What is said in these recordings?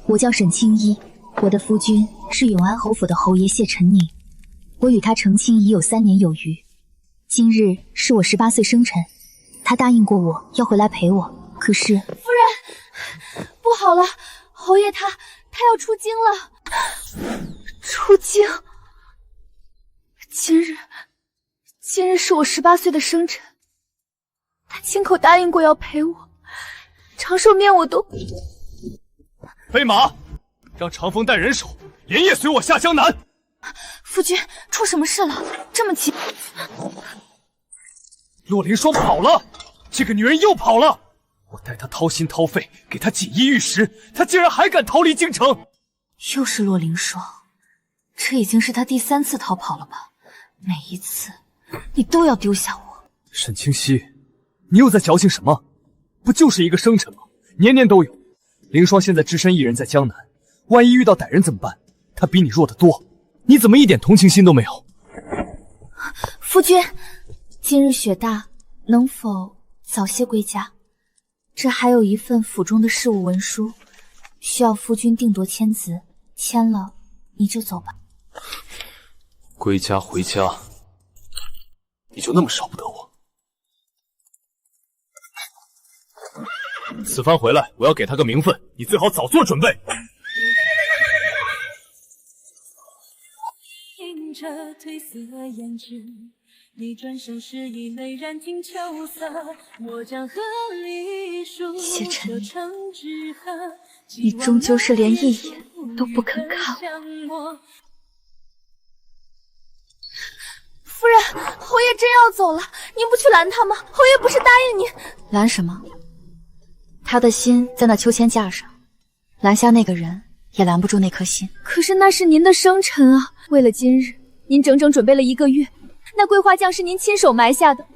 我叫沈青衣，我的夫君是永安侯府的侯爷谢晨宁，我与他成亲已有3年有余。今日是我18岁生辰，他答应过我要回来陪我，可是……夫人，不好了，侯爷他要出京了。出京？今日是我18岁的生辰，他亲口答应过要陪我，长寿面我都……飞马，让长风带人手，连夜随我下江南。夫君，出什么事了？这么急？洛凌霜跑了，这个女人又跑了。我带她掏心掏肺，给她锦衣玉食，她竟然还敢逃离京城。又是洛凌霜，这已经是他第3次逃跑了吧？每一次你都要丢下我。沈清溪，你又在矫情什么？不就是一个生辰吗？年年都有。凌霜现在只身一人在江南，万一遇到歹人怎么办？她比你弱得多，你怎么一点同情心都没有？夫君，今日雪大，能否早些归家？这还有一份府中的事务文书，需要夫君定夺签字，签了你就走吧。归家回家，你就那么少不得我？此番回来，我要给他个名分，你最好早做准备。映着褪色胭脂，你转身时已美然听秋色。我将和你数谢晨宁，成纸鹤，你终究是连一眼都不肯看我。夫人，侯爷真要走了，您不去拦他吗？侯爷不是答应您……拦什么？他的心在那秋千架上，拦下那个人也拦不住那颗心。可是那是您的生辰啊！为了今日，您整整准备了1个月。那桂花酱是您亲手埋下的，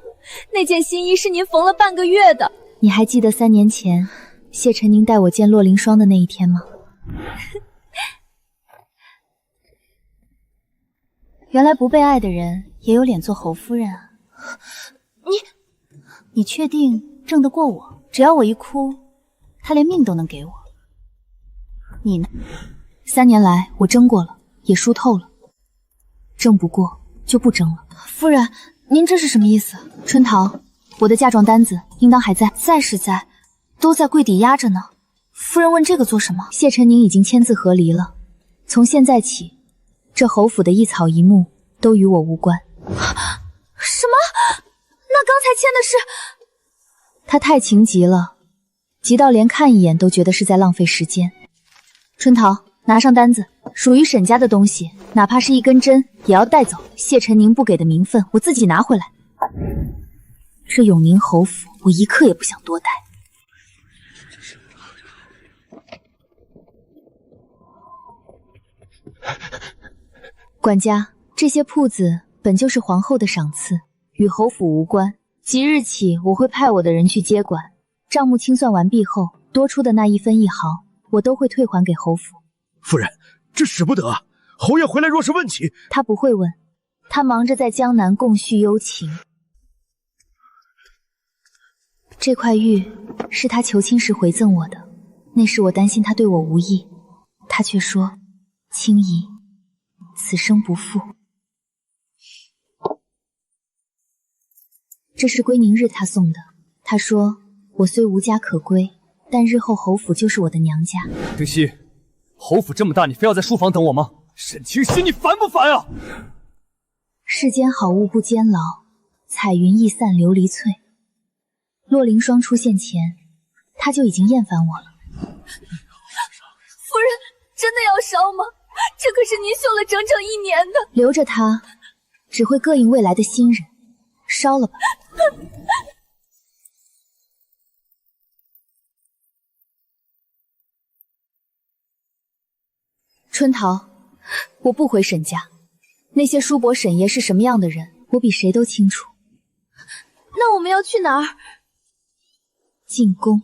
那件新衣是您缝了半个月的。你还记得3年前谢晨宁带我见洛凌霜的那一天吗？原来不被爱的人也有脸做侯夫人啊！你确定挣得过我？只要我一哭，他连命都能给我。你呢？3年来我争过了，也输透了，争不过就不争了。夫人，您这是什么意思？春桃，我的嫁妆单子应当还在，在是在，都在柜底压着呢。夫人问这个做什么？谢晨宁已经签字和离了，从现在起，这侯府的一草一木都与我无关。什么？那刚才签的是……他太情急了，急到连看一眼都觉得是在浪费时间。春桃，拿上单子，属于沈家的东西，哪怕是一根针也要带走。谢晨宁不给的名分，我自己拿回来。这永宁侯府，我一刻也不想多待。管家，这些铺子本就是皇后的赏赐，与侯府无关。即日起，我会派我的人去接管，账目清算完毕后，多出的那1分1毫，我都会退还给侯府。夫人，这使不得啊！侯爷回来若是问起，他不会问，他忙着在江南共叙幽情。这块玉是他求亲时回赠我的，那时我担心他对我无意，他却说：“青怡，此生不负。”这是归宁日他送的，他说我虽无家可归，但日后侯府就是我的娘家。丁熙，侯府这么大，你非要在书房等我吗？沈清溪，你烦不烦啊？世间好物不坚牢，彩云易散琉璃脆。洛凌霜出现前，他就已经厌烦我了。夫人，真的要烧吗？这可是您绣了整整1年的。留着它，只会膈应未来的新人。烧了吧。春桃，我不回沈家。那些叔伯沈爷是什么样的人，我比谁都清楚。那我们要去哪儿？进宫。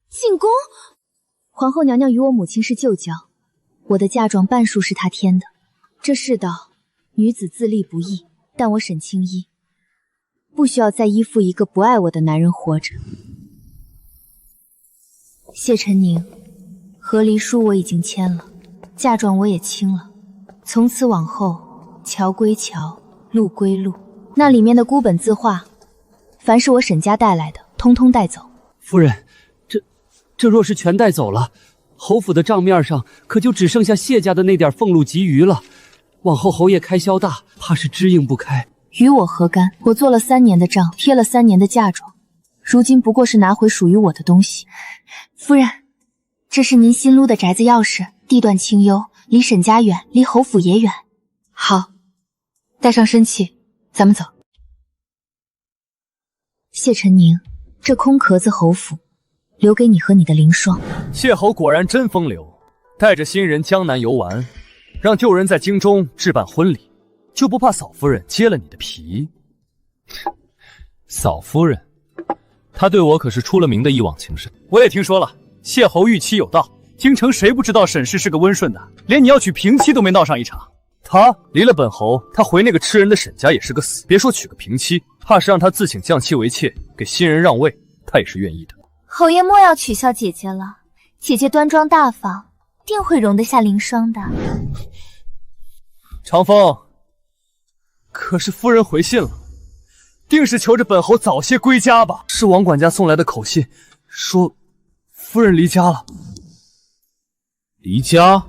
进宫？皇后娘娘与我母亲是旧交，我的嫁妆半数是她添的。这世道，女子自立不易，但我沈青衣不需要再依附一个不爱我的男人活着。谢晨宁，和离书我已经签了，嫁妆我也清了，从此往后，桥归桥，路归路，那里面的孤本字画，凡是我沈家带来的，通通带走。夫人，这若是全带走了，侯府的账面上可就只剩下谢家的那点俸禄及余了。往后侯爷开销大，怕是支应不开。与我何干？我做了3年的账，贴了3年的嫁妆，如今不过是拿回属于我的东西。夫人，这是您新撸的宅子钥匙，地段清幽，离沈家远，离侯府也远。好，带上身契，咱们走。谢晨宁，这空壳子侯府留给你和你的凌霜。谢侯果然真风流，带着新人江南游玩，让旧人在京中置办婚礼，就不怕嫂夫人揭了你的皮？嫂夫人，她对我可是出了名的一往情深。我也听说了，谢侯御妻有道，京城谁不知道沈氏是个温顺的，连你要娶平妻都没闹上一场。他离了本侯，他回那个吃人的沈家也是个死，别说娶个平妻，怕是让他自请降妻为妾，给新人让位，他也是愿意的。侯爷莫要取笑姐姐了，姐姐端庄大方，定会容得下凌霜的。长风，可是夫人回信了，定是求着本侯早些归家吧？是王管家送来的口信，说夫人离家了。离家？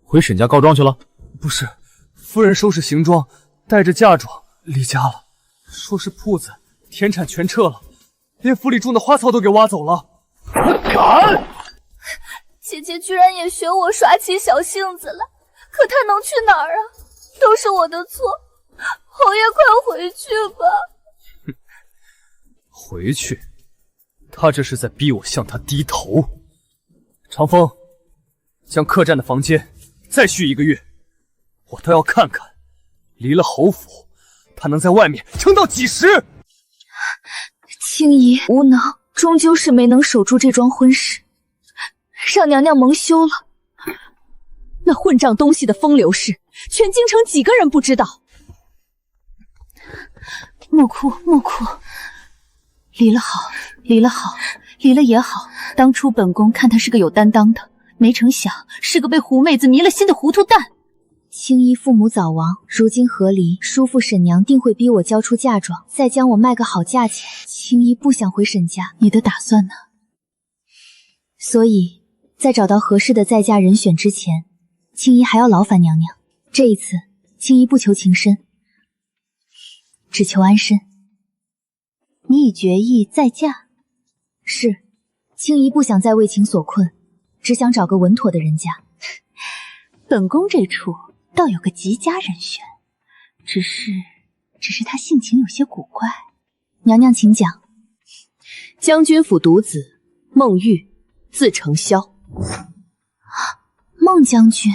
回沈家告状去了？不是，夫人收拾行装，带着嫁妆离家了，说是铺子、田产全撤了，连府里种的花草都给挖走了。敢！姐姐居然也学我耍起小性子来，可她能去哪儿啊？都是我的错，侯爷快回去吧。哼，回去？他这是在逼我向他低头。长风，将客栈的房间再续1个月，我倒要看看，离了侯府，他能在外面撑到几时？青姨无能，终究是没能守住这桩婚事，让娘娘蒙羞了。那混账东西的风流事，全京城几个人不知道？莫哭莫哭，离了好，离了好，离了也好。当初本宫看他是个有担当的，没成想是个被狐妹子迷了心的糊涂蛋。青衣父母早亡，如今和离，叔父沈娘定会逼我交出嫁妆，再将我卖个好价钱。青衣不想回沈家，你的打算呢？所以，在找到合适的再嫁人选之前，青衣还要劳烦娘娘。这一次，青衣不求情深，只求安身。你已决意再嫁？是，青衣不想再为情所困，只想找个稳妥的人家。本宫这处倒有个极佳人选，只是他性情有些古怪。娘娘请讲。将军府独子孟玉，字承霄。孟将军，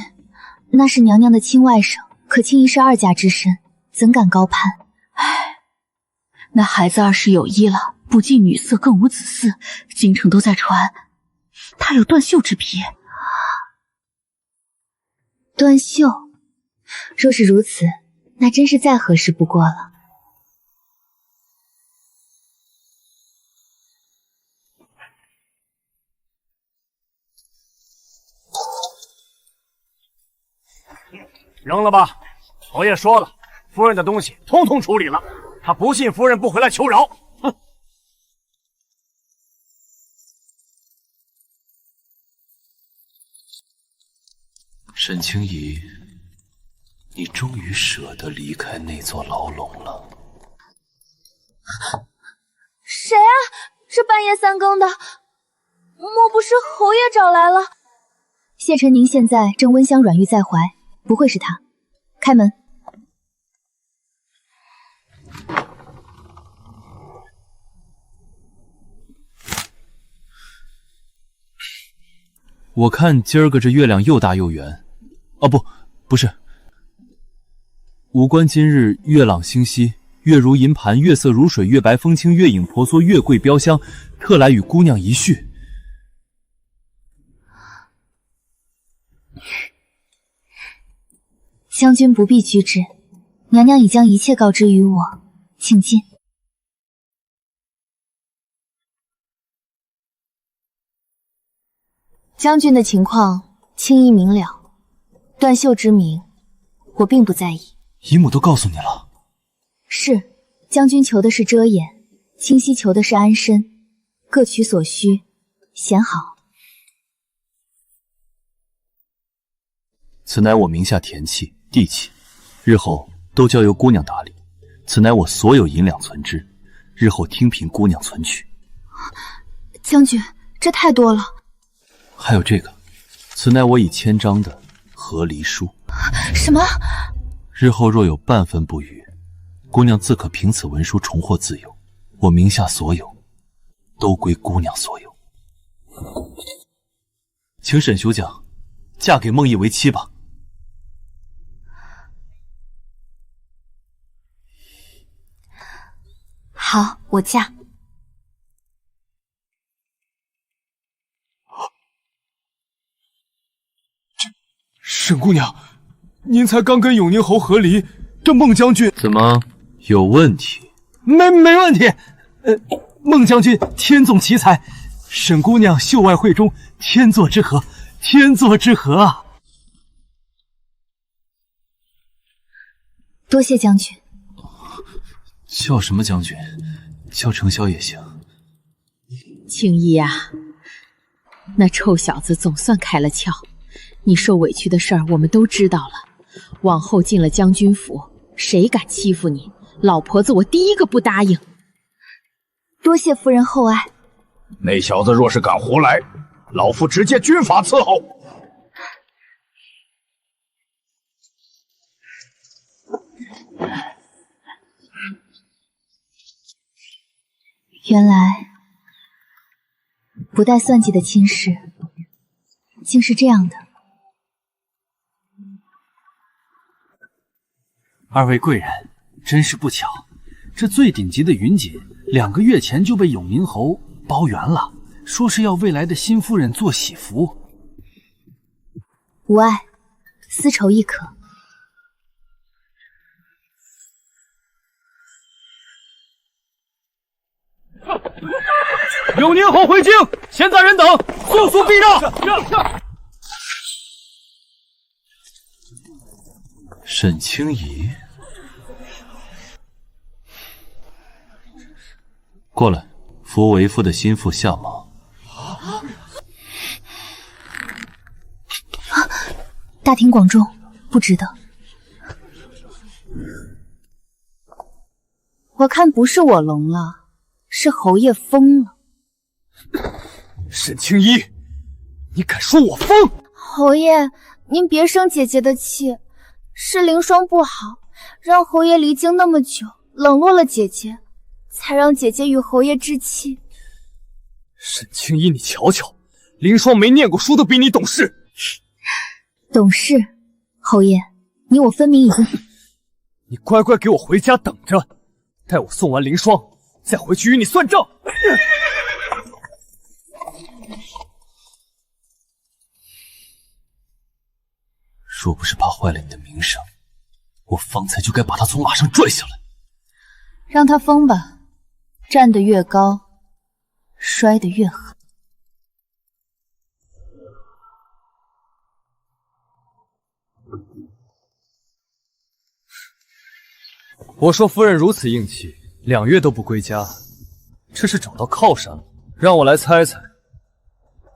那是娘娘的亲外甥，可青衣是2家之身，怎敢高攀？唉，那孩子20有1了，不近女色，更无子嗣，京城都在传他有断袖之癖。断袖，若是如此，那真是再合适不过了。扔了吧，侯爷说了，夫人的东西通通处理了，他不信夫人不回来求饶。哼！沈清怡，你终于舍得离开那座牢笼了。谁啊？这半夜3更的，莫不是侯爷找来了？谢晨宁现在正温香软玉在怀，不会是他。开门。我看今儿个这月亮又大又圆。哦，不是，无关今日月朗星稀，月如银盘，月色如水，月白风清，月影婆娑，月桂标香，特来与姑娘一叙。将军不必拘止，娘娘已将一切告知于我，请进。将军的情况轻易明了，断袖之名，我并不在意。姨母都告诉你了？是，将军求的是遮掩，清溪求的是安身，各取所需，显好。此乃我名下田契、地契，日后都交由姑娘打理。此乃我所有银两存支，日后听凭姑娘存取。将军，这太多了。还有这个，此乃我已签章的和离书。什么？日后若有半分不愉，姑娘自可凭此文书重获自由。我名下所有，都归姑娘所有。请沈修讲，嫁给孟毅为妻吧。好，我嫁。沈姑娘，您才刚跟永宁侯和离，这孟将军怎么有问题？没问题。孟将军天纵奇才，沈姑娘秀外慧中，天作之合，天作之合啊！多谢将军。叫什么将军？叫程潇也行。青衣啊，那臭小子总算开了窍。你受委屈的事儿我们都知道了，往后进了将军府，谁敢欺负你，老婆子我第一个不答应。多谢夫人厚爱。那小子若是敢胡来，老夫直接军法伺候。原来不带算计的亲事，竟是这样的。二位贵人，真是不巧，这最顶级的云锦2个月前就被永宁侯包圆了，说是要未来的新夫人做喜服。无碍，丝绸亦可。永宁侯回京，闲杂人等速速避让。沈清怡，过来，扶为夫的心腹下马。大庭广众，不值得。我看不是我聋了，是侯爷疯了。沈清怡，你敢说我疯？侯爷，您别生姐姐的气，是凌霜不好，让侯爷离京那么久，冷落了姐姐，才让姐姐与侯爷置气。沈清怡，你瞧瞧，凌霜没念过书都比你懂事。懂事，侯爷，你我分明已经……你乖乖给我回家等着，待我送完凌霜，再回去与你算账。若不是怕坏了你的名声，我方才就该把他从马上拽下来。让他疯吧，站得越高，摔得越狠。我说夫人如此硬气，2月都不归家，这是找到靠山了。让我来猜猜，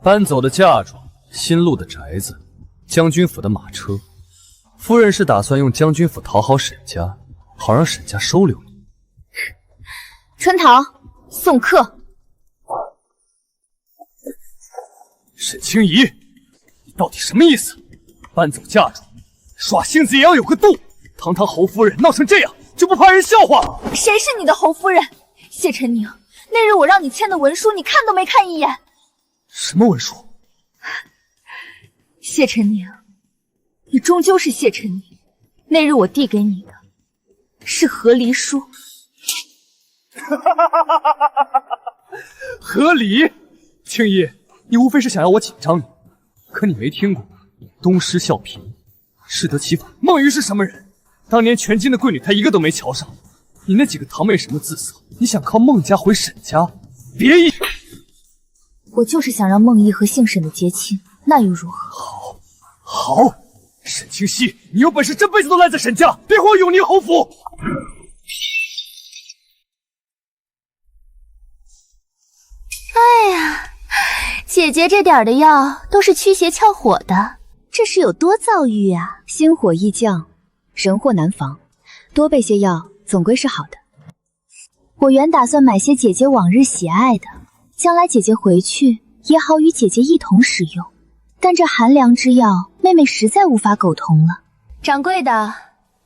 搬走的嫁妆、新录的宅子、将军府的马车，夫人是打算用将军府讨好沈家，好让沈家收留你。春桃，送客。沈清怡，你到底什么意思？搬走嫁妆，耍性子也要有个度。堂堂侯夫人闹成这样，就不怕人笑话？谁是你的侯夫人？谢晨宁，那日我让你签的文书，你看都没看一眼。什么文书？谢晨宁，你终究是谢晨宁。那日我递给你的是和离书。和离？青衣，你无非是想要我紧张你，可你没听过东施效颦，适得其反。孟瑜是什么人？当年全京的贵女他一个都没瞧上，你那几个堂妹什么姿色？你想靠孟家回沈家？别意！我就是想让孟毅和姓沈的结亲，那又如何？好，沈清溪，你有本事这辈子都赖在沈家，别和我永宁侯府！哎呀，姐姐这点的药都是驱邪窍火的，这是有多躁郁啊！心火易降，人祸难防，多备些药总归是好的。我原打算买些姐姐往日喜爱的，将来姐姐回去也好与姐姐一同使用。但这寒凉之药，妹妹实在无法苟同了。掌柜的，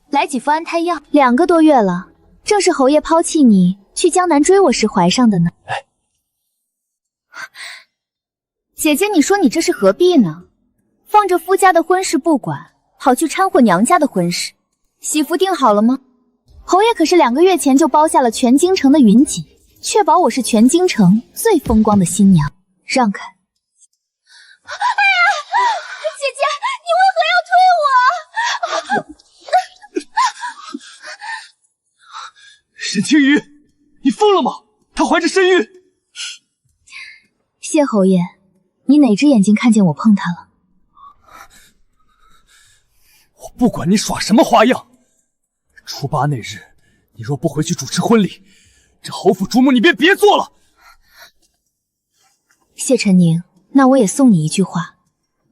来几副安胎药。2个多月了，正是侯爷抛弃你去江南追我时怀上的呢。姐姐，你说你这是何必呢？放着夫家的婚事不管，跑去掺和娘家的婚事，喜服定好了吗？侯爷可是2个月前就包下了全京城的云锦，确保我是全京城最风光的新娘。让开！哎呀，姐姐，你为何要推我？沈清瑜，你疯了吗？她怀着身孕。谢侯爷，你哪只眼睛看见我碰她了？我不管你耍什么花样，初8那日，你若不回去主持婚礼，这侯府主母你便别做了。谢晨宁，那我也送你一句话：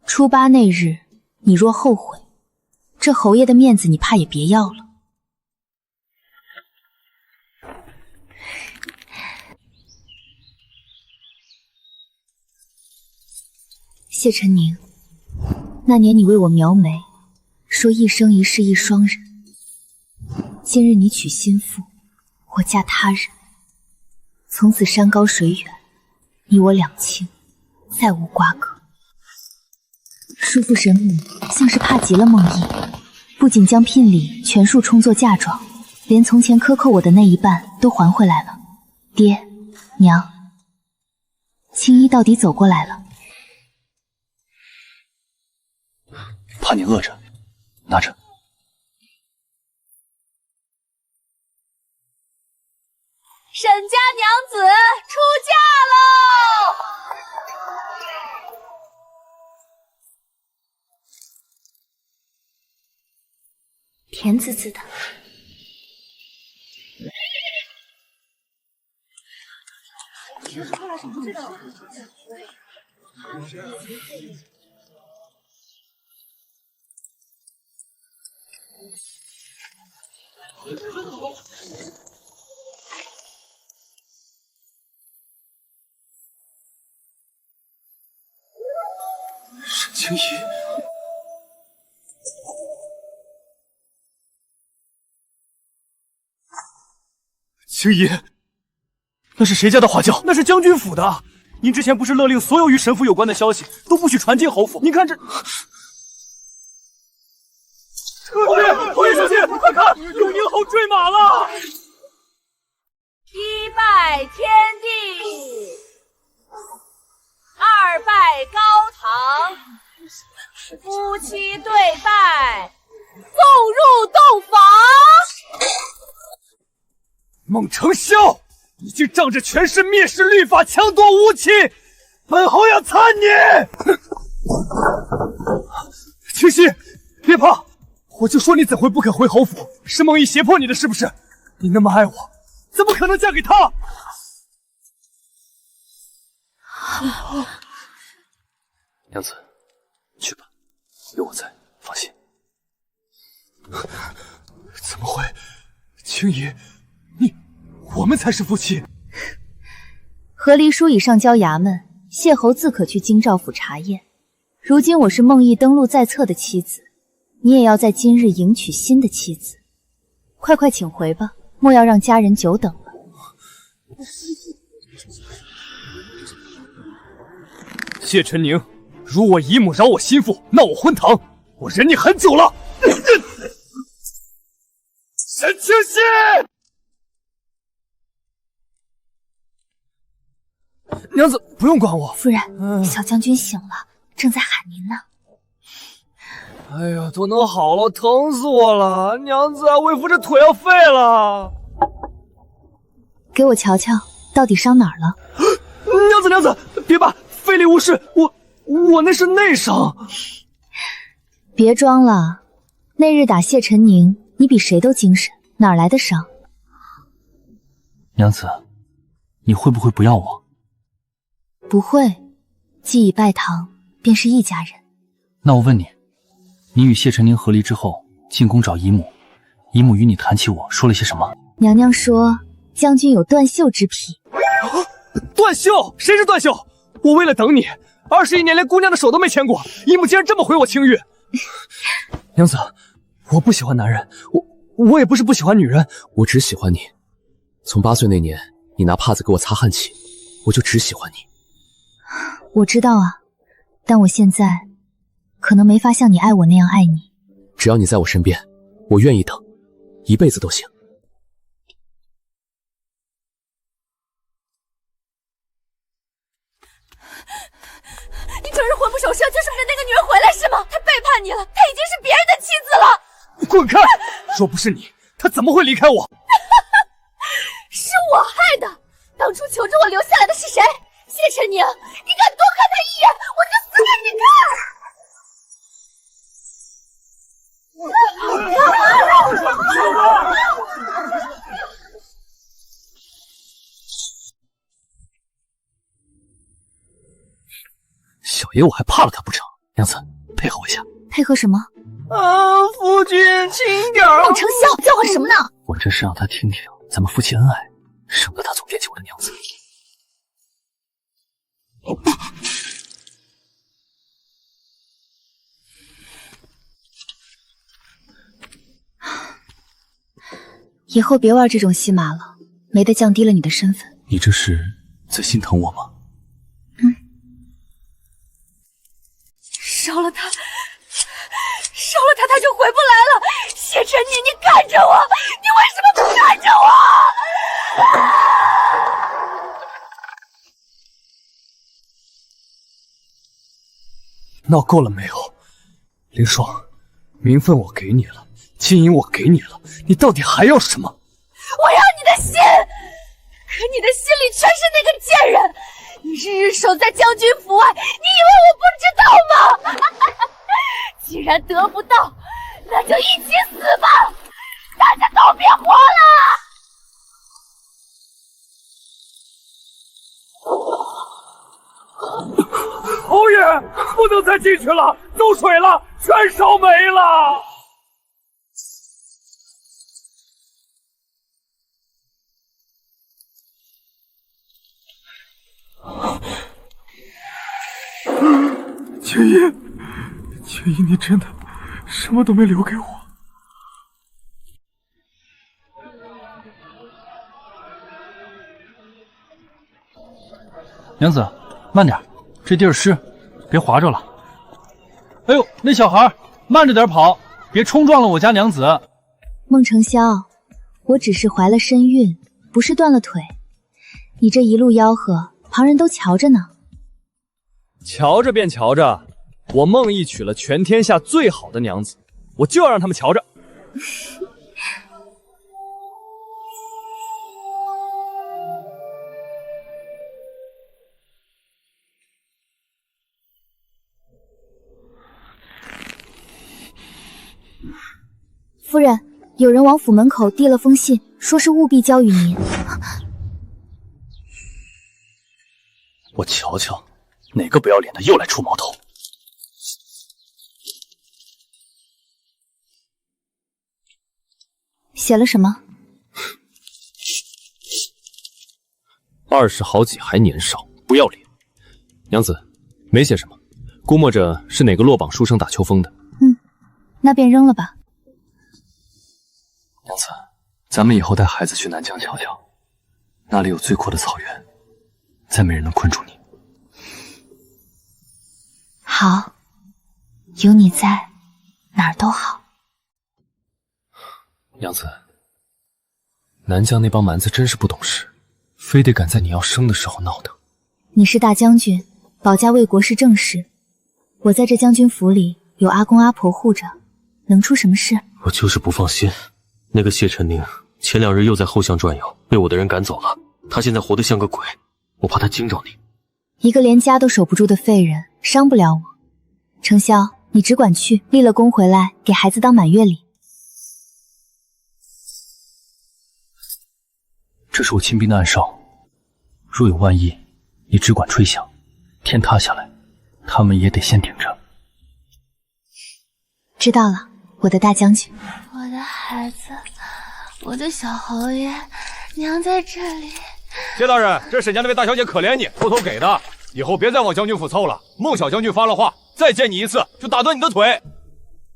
初8那日，你若后悔，这侯爷的面子你怕也别要了。谢晨宁，那年你为我描眉，说一生一世一双人。今日你娶新妇，我嫁他人，从此山高水远，你我两清，再无瓜葛。叔父神母像是怕极了梦忆，不仅将聘礼全数充作嫁妆，连从前克扣我的那一半都还回来了。爹娘，青衣到底走过来了。怕你饿着，拿着。沈家娘子出嫁喽！甜滋滋的。沈清怡，青怡，那是谁家的花轿？那是将军府的。您之前不是勒令所有与神府有关的消息都不许传进侯府？您看这。侯爷小心！快看，永宁侯坠马了！一拜天地，二拜高堂，夫妻对拜，送入洞房。孟承孝，你竟仗着权势蔑视律法，强夺无期，本侯要参你！清溪，别怕。我就说你怎会不肯回侯府？是梦毅胁迫你的，是不是？你那么爱我，怎么可能嫁给他？娘子，去吧，有我在，放心。怎么会？青怡，我们才是夫妻。和离书已上交衙门，谢侯自可去京兆府查验。如今我是梦毅登录在册的妻子，你也要在今日迎娶新的妻子。快快请回吧，莫要让家人久等了。谢晨宁，如我姨母饶我心腹，闹我婚堂，我忍你很久了。沈清溪，娘子不用管我。夫人，小将军醒了，正在喊您呢。哎呀，都能好了，疼死我了！娘子，为夫这腿要废了。给我瞧瞧，到底伤哪儿了？娘子，别怕，非礼勿视。我那是内伤。别装了，那日打谢晨宁，你比谁都精神，哪来的伤？娘子，你会不会不要我？不会，既已拜堂，便是一家人。那我问你，你与谢晨宁和离之后，进宫找姨母，姨母与你谈起我说了些什么？娘娘说将军有断袖之癖。断袖？谁是断袖？我为了等你，21年连姑娘的手都没牵过，姨母竟然这么回我清誉。娘子，我不喜欢男人，我也不是不喜欢女人，我只喜欢你。从8岁那年，你拿帕子给我擦汗起，我就只喜欢你。我知道啊，但我现在可能没法像你爱我那样爱你。只要你在我身边，我愿意等，一辈子都行。你整日魂不守舍，就是为了那个女人回来是吗？她背叛你了，她已经是别人的妻子了。滚开！若不是你，她怎么会离开我？是我害的。当初求着我留下来的是谁？谢晨宁，你敢多看他一眼，我就死给你看！小爷我还怕了他不成？娘子，配合我一下。配合什么？夫君轻点儿。孟承孝，叫唤什么呢？我这是让他听听咱们夫妻恩爱，省得他总惦记我的娘子。以后别玩这种戏码了，没得降低了你的身份。你这是在心疼我吗？烧了他，他就回不来了。谢晨宁，你看着我，你为什么不看着我？闹够了没有？凌霜，名分我给你了，金银我给你了，你到底还要什么？我要你的心，可你的心里全是那个贱人。你日日守在将军府外，你以为我不知道吗？既然得不到，那就一起死吧！大家都别活了！侯爷，不能再进去了，走水了，全烧没了！青衣，青衣，你真的什么都没留给我？娘子，慢点，这地儿湿，别划着了。哎呦，那小孩慢着点跑，别冲撞了我家娘子。孟承霄，我只是怀了身孕，不是断了腿。你这一路吆喝，旁人都瞧着呢。瞧着便瞧着，我孟毅娶了全天下最好的娘子，我就要让他们瞧着。夫人，有人往府门口递了封信，说是务必交与您。我瞧瞧，哪个不要脸的又来出毛头？写了什么？20好几还年少，不要脸！娘子，没写什么，估摸着是哪个落榜书生打秋风的。那便扔了吧。娘子，咱们以后带孩子去南疆瞧瞧，那里有最阔的草原，再没人能困住你。好，有你在，哪儿都好。娘子，南疆那帮蛮子真是不懂事，非得赶在你要生的时候闹腾。你是大将军，保家卫国是正事。我在这将军府里有阿公阿婆护着，能出什么事？我就是不放心，那个谢晨宁前2日又在后巷转悠，被我的人赶走了。他现在活得像个鬼，我怕他惊着你。一个连家都守不住的废人，伤不了我。程潇，你只管去，立了功回来给孩子当满月礼。这是我亲兵的暗哨，若有万一，你只管吹响，天塌下来，他们也得先顶着。知道了，我的大将军。我的孩子，我的小侯爷，娘在这里。谢大人，这沈家那位大小姐可怜你，偷偷给的，以后别再往将军府凑了。孟小将军发了话，再见你一次就打断你的腿。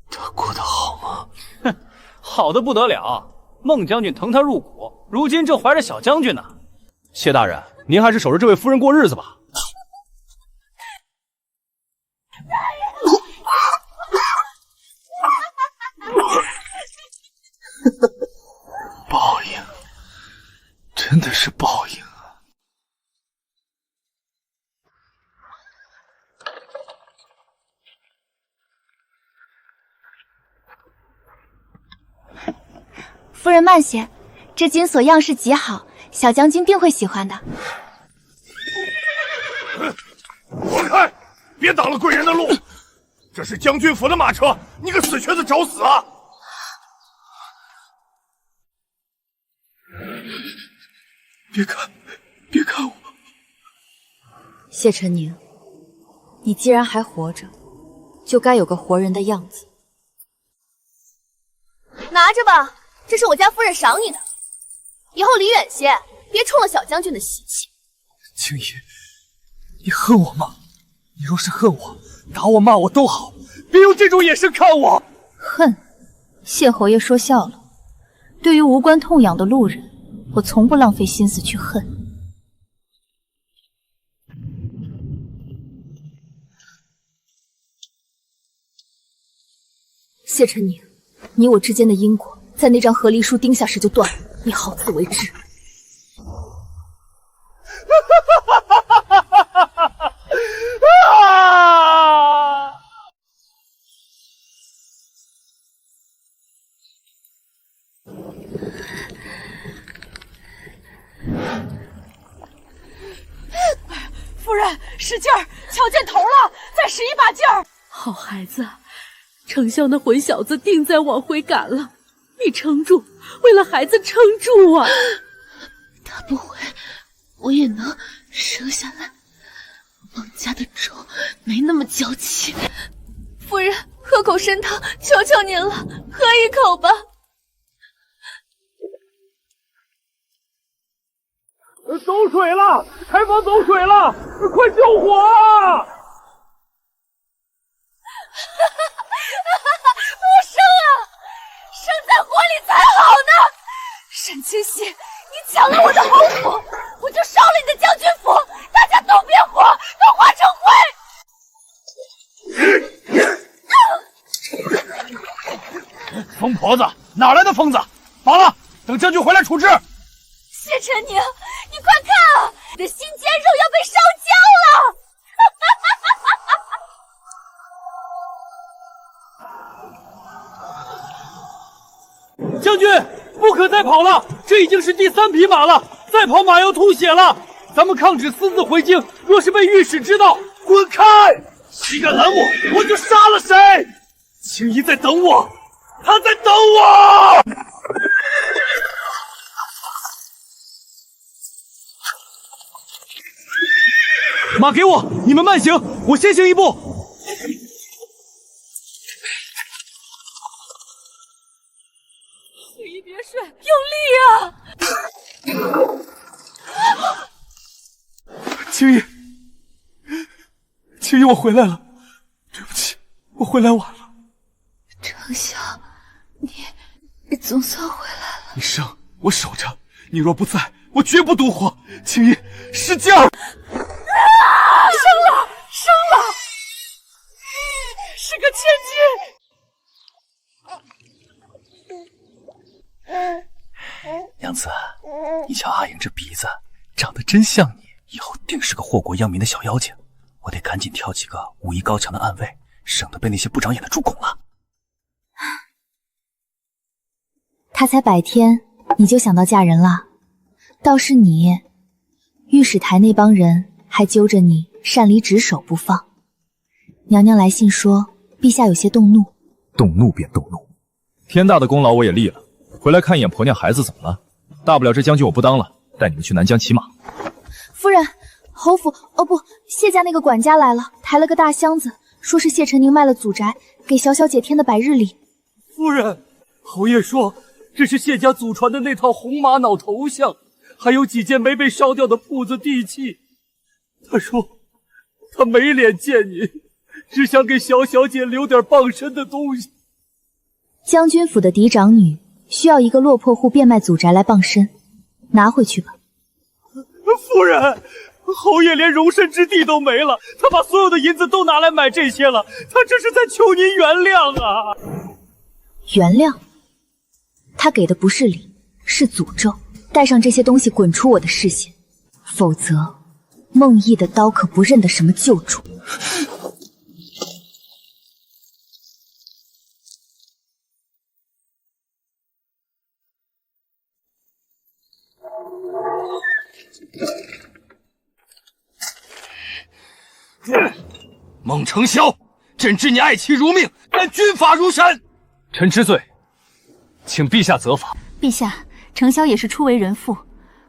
他过得好吗？哼，好的不得了。孟将军疼他入骨，如今正怀着小将军呢。谢大人，您还是守着这位夫人过日子吧。报应，真的是报应啊！夫人慢些，这金锁样式极好，小将军定会喜欢的。滚开！别挡了贵人的路！这是将军府的马车，你个死瘸子找死啊！别看，别看我！谢晨宁，你既然还活着，就该有个活人的样子。拿着吧，这是我家夫人赏你的，以后离远些，别冲了小将军的习气。青衣，你恨我吗？你若是恨我，打我骂我都好，别用这种眼神看我。恨？谢侯爷说笑了。对于无关痛痒的路人，我从不浪费心思去恨。谢晨宁，你我之间的因果，在那张和离书钉下时就断了，你好自为之。夫人，使劲儿，瞧见头了，再使一把劲儿。好孩子，丞相那混小子定在往回赶了，你撑住，为了孩子撑住啊！他不回，我也能生下来。孟家的种没那么娇气。夫人，喝口参汤，求求您了，喝一口吧。走水了！开房走水了！快救火啊！不生啊！生在火里才好呢！沈清溪，你抢了我的侯府，我就烧了你的将军府！大家都别火，都化成灰！疯婆子，哪来的疯子？罢了，等将军回来处置。谢晨宁，你快看啊，你的心尖肉要被烧焦了！将军，不可再跑了，这已经是第3匹马了，再跑马要吐血了。咱们抗旨私自回京，若是被御史知道，滚开！谁敢拦我，我就杀了谁！青衣在等我，他在等我。马给我，你们慢行，我先行一步。青衣别睡，用力啊！青衣，青衣，我回来了，对不起，我回来晚了。丞相，你总算回来了。你生，我守着，你若不在，我绝不独活。青衣，使劲儿！生了，是个千金。娘子，你瞧阿莹这鼻子，长得真像你，以后定是个祸国殃民的小妖精。我得赶紧挑几个武艺高强的暗卫，省得被那些不长眼的猪拱了。他才100天，你就想到嫁人了？倒是你，御史台那帮人还揪着你擅离职守不放。娘娘来信说，陛下有些动怒。动怒便动怒，天大的功劳我也立了，回来看一眼婆娘孩子怎么了？大不了这将军我不当了，带你们去南疆骑马。夫人，侯府不，谢家那个管家来了，抬了个大箱子，说是谢承宁卖了祖宅，给小小姐添的百日礼。夫人，侯爷说这是谢家祖传的那套红玛瑙头像，还有几件没被烧掉的铺子地契。他说他没脸见你，只想给小小姐留点傍身的东西。将军府的嫡长女需要一个落魄户变卖祖宅来傍身，拿回去吧。夫人，侯爷连容身之地都没了，他把所有的银子都拿来买这些了，他这是在求您原谅啊！原谅？他给的不是礼，是诅咒。带上这些东西滚出我的视线，否则梦毅的刀可不认得什么救主。孟承霄，朕知你爱妻如命，但军法如山。臣知罪，请陛下责罚。陛下，承霄也是初为人父，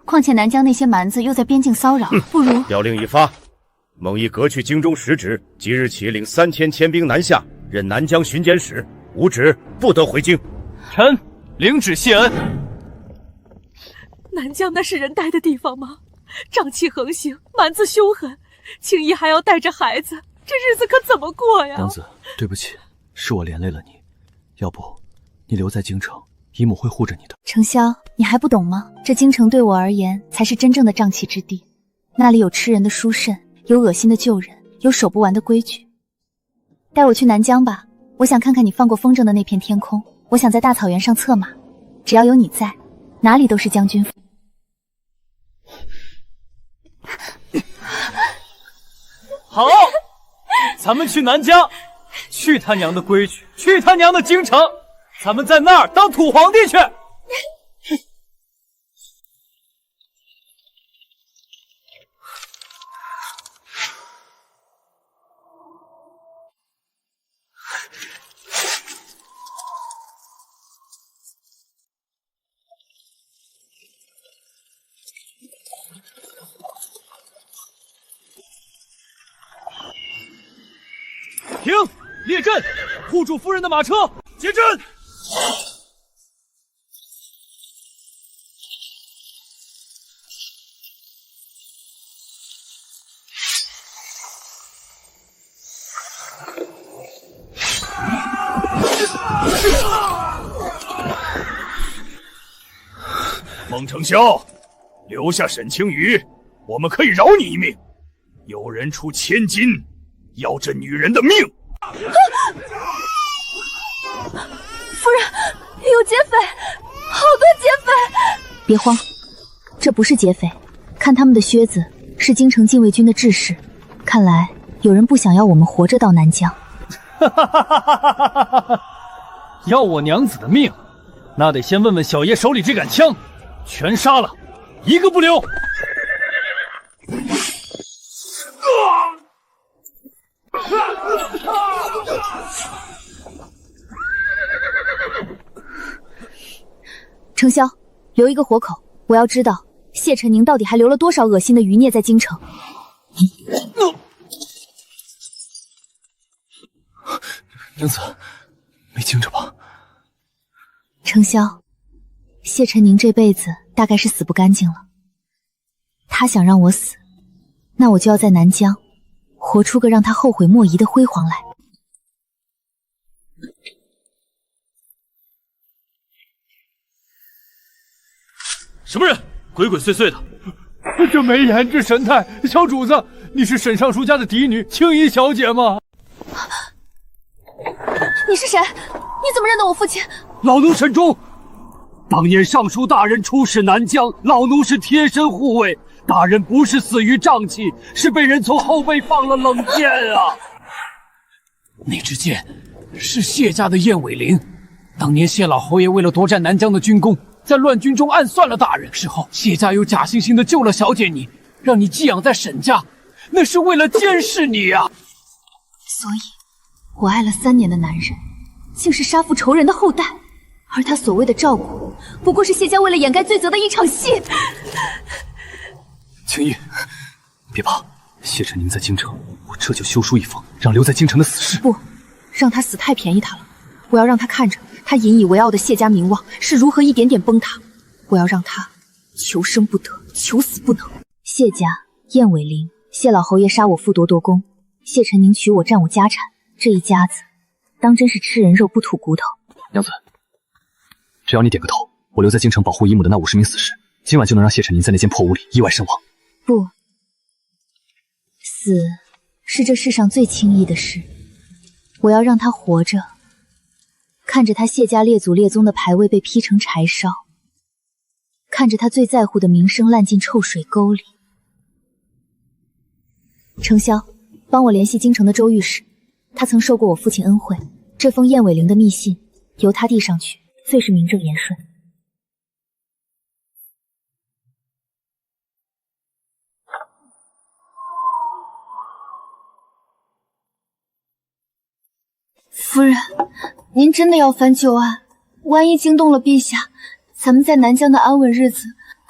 况且南疆那些蛮子又在边境骚扰，不如调令已发，孟毅革去京中实职，即日起领3000牵兵南下，任南疆巡检使，无旨不得回京。臣领旨谢恩。南疆那是人待的地方吗？瘴气横行，蛮子凶狠，青衣还要带着孩子，这日子可怎么过呀？娘子，对不起，是我连累了你，要不你留在京城，姨母会护着你的。承霄，你还不懂吗？这京城对我而言才是真正的瘴气之地，那里有吃人的书圣，有恶心的旧人，有守不完的规矩。带我去南疆吧，我想看看你放过风筝的那片天空，我想在大草原上策马，只要有你在，哪里都是将军府。好，咱们去南疆，去他娘的规矩，去他娘的京城，咱们在那儿当土皇帝去。停！列阵，护住夫人的马车，结阵！孟承霄，留下沈青羽，我们可以饶你一命。有人出千金，要这女人的命。夫人，有劫匪，好多劫匪！别慌，这不是劫匪，看他们的靴子，是京城禁卫军的志士。看来有人不想要我们活着到南疆。要我娘子的命，那得先问问小爷手里这杆枪，全杀了，一个不留。承霄，留一个活口，我要知道谢承宁到底还留了多少恶心的余孽在京城。娘子，没惊着吧？承霄，谢承宁这辈子大概是死不干净了。他想让我死，那我就要在南疆活出个让他后悔莫及的辉煌来。什么人？鬼鬼祟祟的。这眉眼，这神态，小主子，你是沈尚书家的嫡女青衣小姐吗？你是谁？你怎么认得我父亲？老奴沈忠，当年尚书大人出使南疆，老奴是贴身护卫。大人不是死于瘴气，是被人从后背放了冷箭啊！那支箭是谢家的燕尾翎，当年谢老侯爷为了夺占南疆的军功，在乱军中暗算了大人。事后谢家又假惺惺的救了小姐你，让你寄养在沈家。那是为了监视你啊！所以，我爱了3年的男人，竟是杀父仇人的后代，而他所谓的照顾，不过是谢家为了掩盖罪责的一场戏。青衣，别怕，谢承宁在京城，我这就修书一封，让留在京城的死士。不，让他死太便宜他了。我要让他看着他引以为傲的谢家名望是如何一点点崩塌。我要让他求生不得，求死不能。谢家、燕尾林、谢老侯爷杀我父夺夺宫，谢承宁娶我占我家产，这一家子当真是吃人肉不吐骨头。娘子，只要你点个头，我留在京城保护姨母的那50名死士，今晚就能让谢承宁在那间破屋里意外身亡。不，死是这世上最轻易的事，我要让他活着，看着他谢家列祖列宗的牌位被劈成柴烧，看着他最在乎的名声烂进臭水沟里。程潇，帮我联系京城的周御史，他曾受过我父亲恩惠，这封燕尾灵的密信由他递上去，最是名正言顺。夫人，您真的要翻旧案？万一惊动了陛下，咱们在南疆的安稳日子……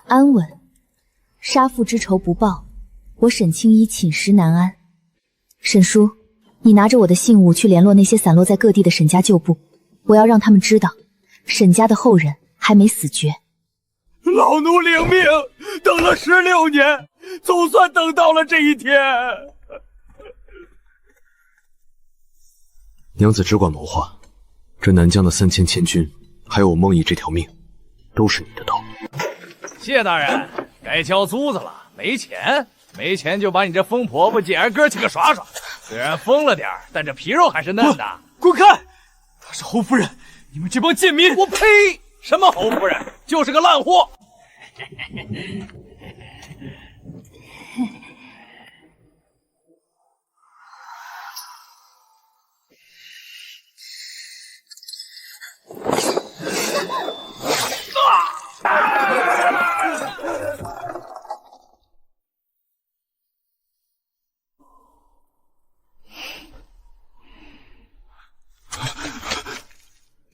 安稳？杀父之仇不报，我沈清衣寝食难安。沈叔，你拿着我的信物去联络那些散落在各地的沈家旧部，我要让他们知道，沈家的后人还没死绝。老奴领命，等了16年，总算等到了这一天。娘子只管谋划，这南疆的3000千军，还有我孟毅这条命，都是你的刀。谢大人，该交租子了，没钱，没钱就把你这疯婆婆姐儿哥几个耍耍。虽然疯了点但这皮肉还是嫩的。滚开！她是侯夫人，你们这帮贱民！我呸！什么侯夫人，就是个烂货。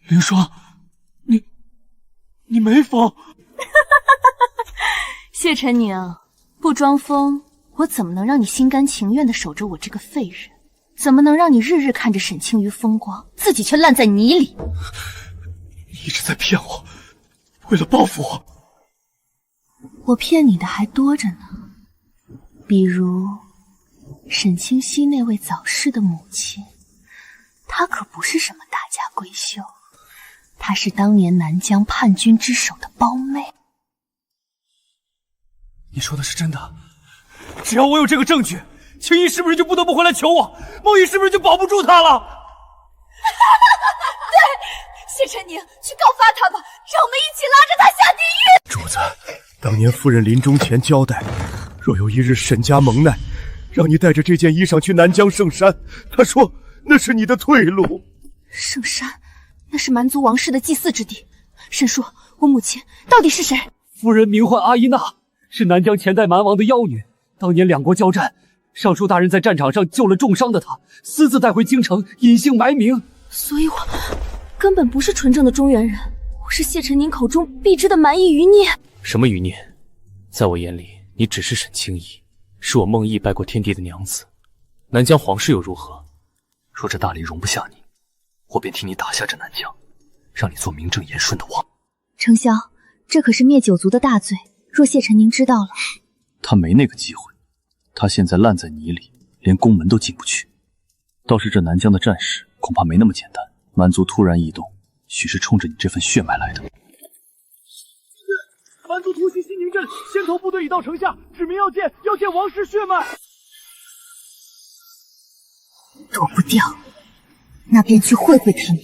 凌霜，你没疯？谢承宁，不装疯，我怎么能让你心甘情愿地守着我这个废人？怎么能让你日日看着沈清瑜风光，自己却烂在泥里？你一直在骗我，为了报复我。我骗你的还多着呢，比如沈清溪那位早逝的母亲，她可不是什么大家闺秀，她是当年南疆叛军之首的胞妹。你说的是真的？只要我有这个证据，青衣是不是就不得不回来求我？孟毅是不是就保不住他了？对，谢承宁，去告发他吧，让我们一起拉着他下地狱！主子，当年夫人临终前交代，若有一日沈家蒙难，让你带着这件衣裳去南疆圣山，她说那是你的退路。圣山，那是蛮族王室的祭祀之地。沈叔，我母亲到底是谁？夫人名唤阿依娜，是南疆前代蛮王的妖女。当年两国交战，尚书大人在战场上救了重伤的她，私自带回京城，隐姓埋名。所以我根本不是纯正的中原人，我是谢承宁口中必知的蛮夷余孽。什么余孽？在我眼里，你只是沈清衣，是我孟毅拜过天地的娘子。南疆皇室又如何？若这大理容不下你，我便替你打下这南疆，让你做名正言顺的王。程潇，这可是灭九族的大罪，若谢承宁知道了，他没那个机会。他现在烂在泥里，连宫门都进不去。倒是这南疆的战事恐怕没那么简单。蛮族突然异动，许是冲着你这份血脉来的。蛮族突袭西宁镇，先头部队已到城下，指明要见王室血脉。躲不掉，那便去会会他们。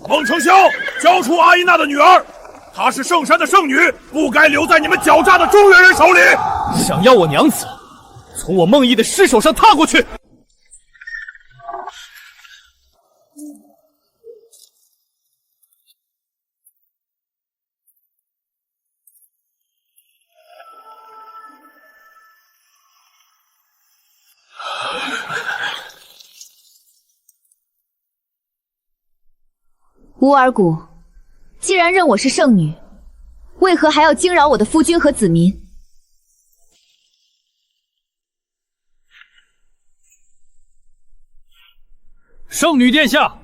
孟承霄，交出阿依娜的女儿，她是圣山的圣女，不该留在你们狡诈的中原人手里。想要我娘子，从我孟毅的尸首上踏过去。乌尔古，既然认我是圣女，为何还要惊扰我的夫君和子民？圣女殿下，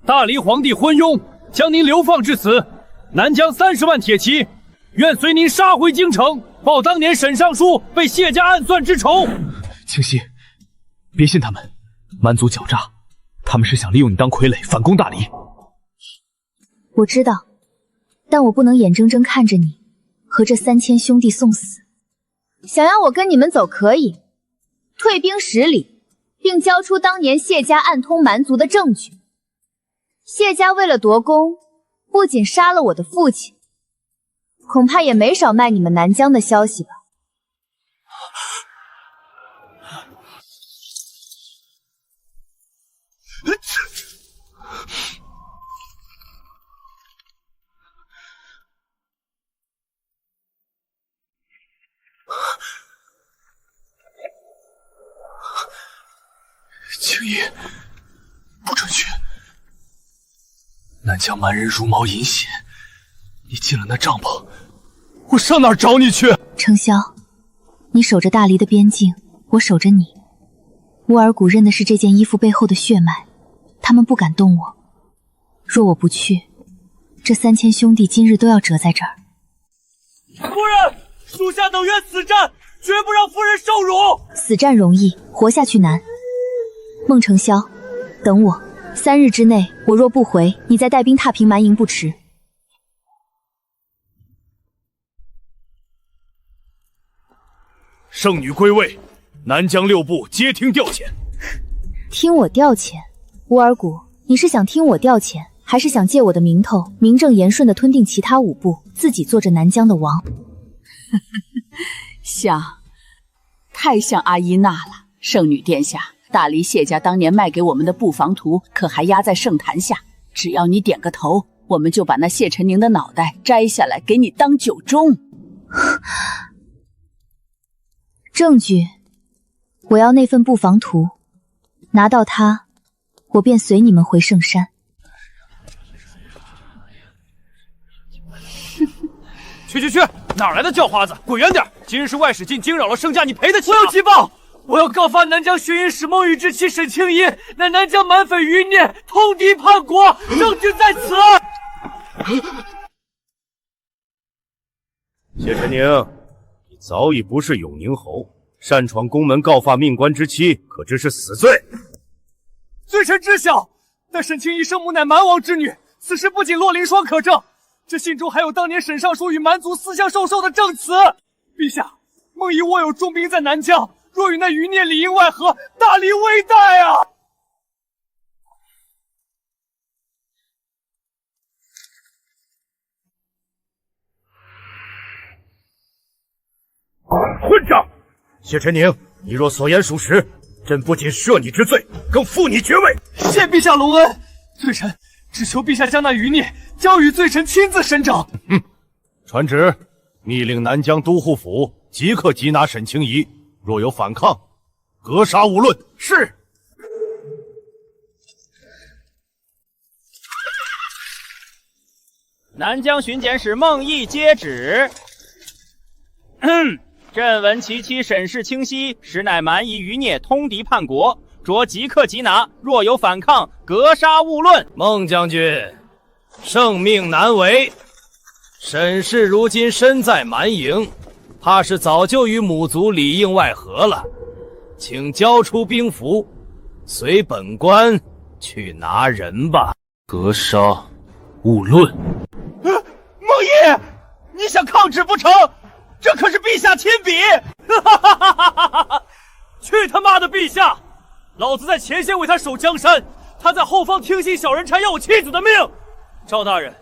大黎皇帝昏庸，将您流放至此。南疆30万铁骑，愿随您杀回京城，报当年沈尚书被谢家暗算之仇。清溪，别信他们，蛮族狡诈，他们是想利用你当傀儡反攻大黎。我知道，但我不能眼睁睁看着你和这3000兄弟送死。想要我跟你们走可以，退兵10里，并交出当年谢家暗通蛮族的证据。谢家为了夺功，不仅杀了我的父亲，恐怕也没少卖你们南疆的消息吧。青衣，不准去！南疆蛮人茹毛饮血，你进了那帐篷，我上哪儿找你去？程潇，你守着大黎的边境，我守着你。乌尔古认的是这件衣服背后的血脉，他们不敢动我。若我不去，这3000兄弟今日都要折在这儿。夫人，属下等愿死战，绝不让夫人受辱。死战容易，活下去难。孟程潇，等我，3日之内，我若不回，你再带兵踏平蛮营不迟。圣女归位，南疆6部皆听调遣。听我调遣？乌尔古，你是想听我调遣，还是想借我的名头，名正言顺地吞并其他5部，自己做着南疆的王？太像阿依娜了。圣女殿下，大黎谢家当年卖给我们的布防图，可还压在圣坛下。只要你点个头，我们就把那谢晨宁的脑袋摘下来，给你当酒盅。证据，我要那份布防图，拿到它，我便随你们回圣山。去！哪来的叫花子，滚远点！今日是外使进惊扰了圣驾，你赔得起吗？我有急报，我要告发南疆巡营使孟羽之妻沈清仪，乃南疆蛮匪余孽，通敌叛国，证据在此。谢晨宁，你早已不是永宁侯，擅闯宫门告发命官之妻，可知是死罪。罪臣知晓，但沈清仪生母乃蛮王之女，此事不仅骆凌霜可证，这信中还有当年沈尚书与蛮族私相授受的证词。陛下，孟仪握有重兵在南疆，若与那余孽里应外合，大黎危殆啊！混账！谢晨宁，你若所言属实，朕不仅赦你之罪，更复你爵位。谢陛下隆恩，罪臣只求陛下将那余孽交与罪臣亲自审整。传旨，密令南疆都护府即刻缉拿沈清仪，若有反抗，格杀勿论。是。南疆巡检使孟毅接旨。朕闻其妻沈氏清晰，实乃蛮夷余孽，通敌叛国，着即刻缉拿，若有反抗，格杀勿论。孟将军，圣命难违。沈氏如今身在蛮营，怕是早就与母族里应外合了，请交出兵符，随本官去拿人吧。格杀勿论。孟毅，你想抗旨不成？这可是陛下亲笔！去他妈的陛下！老子在前线为他守江山，他在后方听信小人差要我妻子的命。赵大人，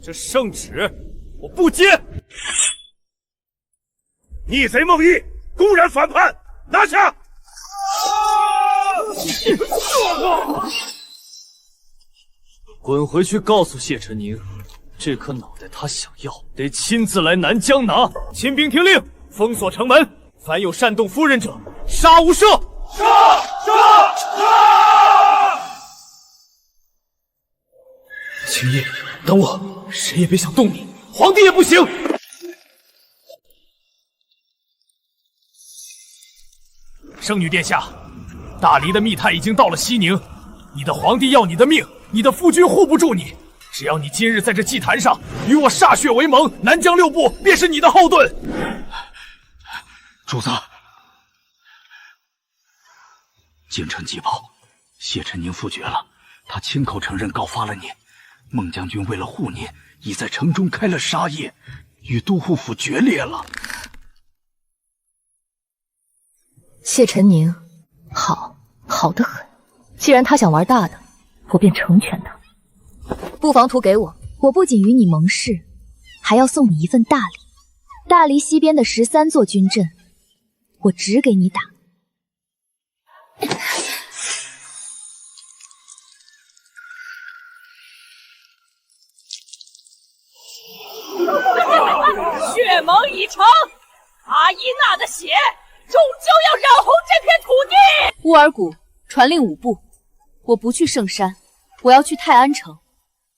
这圣旨我不接！逆贼孟毅，公然反叛，拿下！滚回去告诉谢晨宁，这颗脑袋他想要，得亲自来南疆拿。亲兵听令，封锁城门，凡有煽动夫人者，杀无赦。杀！青衣，等我，谁也别想动你，皇帝也不行。圣女殿下，大黎的密探已经到了西宁，你的皇帝要你的命，你的夫君护不住你。只要你今日在这祭坛上与我歃血为盟，南疆6部便是你的后盾。主子，京城急报，谢承宁复决了，他亲口承认告发了你。孟将军为了护你，已在城中开了杀业，与都护府决裂了。谢承宁，好得很。既然他想玩大的，我便成全他。布防图给我，我不仅与你盟誓，还要送你一份大礼。大黎西边的13座军阵，我只给你打。血盟已成，阿依娜的血终究要染红这片土地。乌尔古传令5部，我不去圣山，我要去泰安城。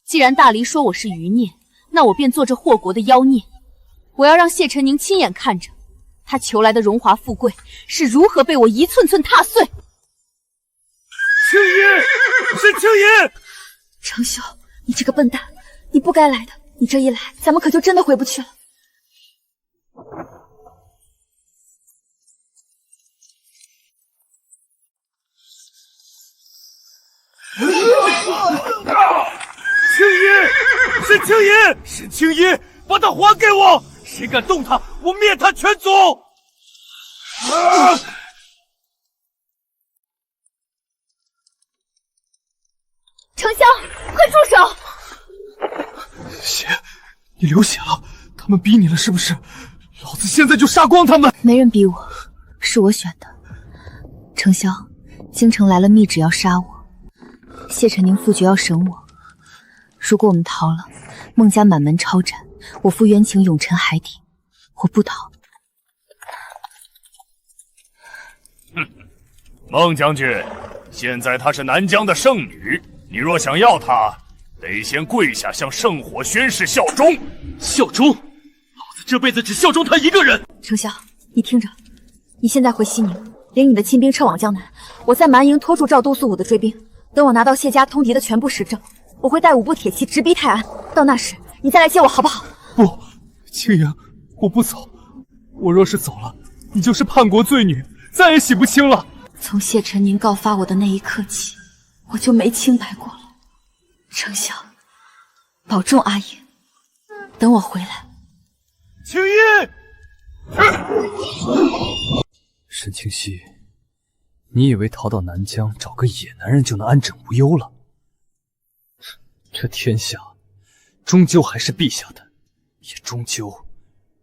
既然大黎说我是余孽，那我便做这祸国的妖孽。我要让谢承宁亲眼看着，他求来的荣华富贵是如何被我一寸寸踏碎。青衣，是青衣！程潇，你这个笨蛋，你不该来的。你这一来，咱们可就真的回不去了。青衣，是青衣，是青衣，把他还给我！谁敢动他，我灭他全族！程潇，快住手！血，你流血了，他们逼你了是不是？老子现在就杀光他们！没人逼我，是我选的。程潇，京城来了密旨要杀我，谢承宁复决要审我。如果我们逃了，孟家满门抄斩，我负冤情永沉海底。我不逃。孟将军，现在她是南疆的圣女，你若想要她，得先跪下向圣火宣誓效忠。效忠？老子这辈子只效忠他一个人。程潇，你听着，你现在回西宁，领你的亲兵撤往江南，我在蛮营拖住赵都素武的追兵。等我拿到谢家通敌的全部实证，我会带5部铁骑直逼泰安。到那时，你再来接我，好不好？不，青莹，我不走。我若是走了，你就是叛国罪女，再也洗不清了。从谢承宁告发我的那一刻起，我就没清白过了。程潇，保重阿爷，等我回来。青衣，沈清溪，你以为逃到南疆找个野男人就能安枕无忧了？这天下终究还是陛下的，也终究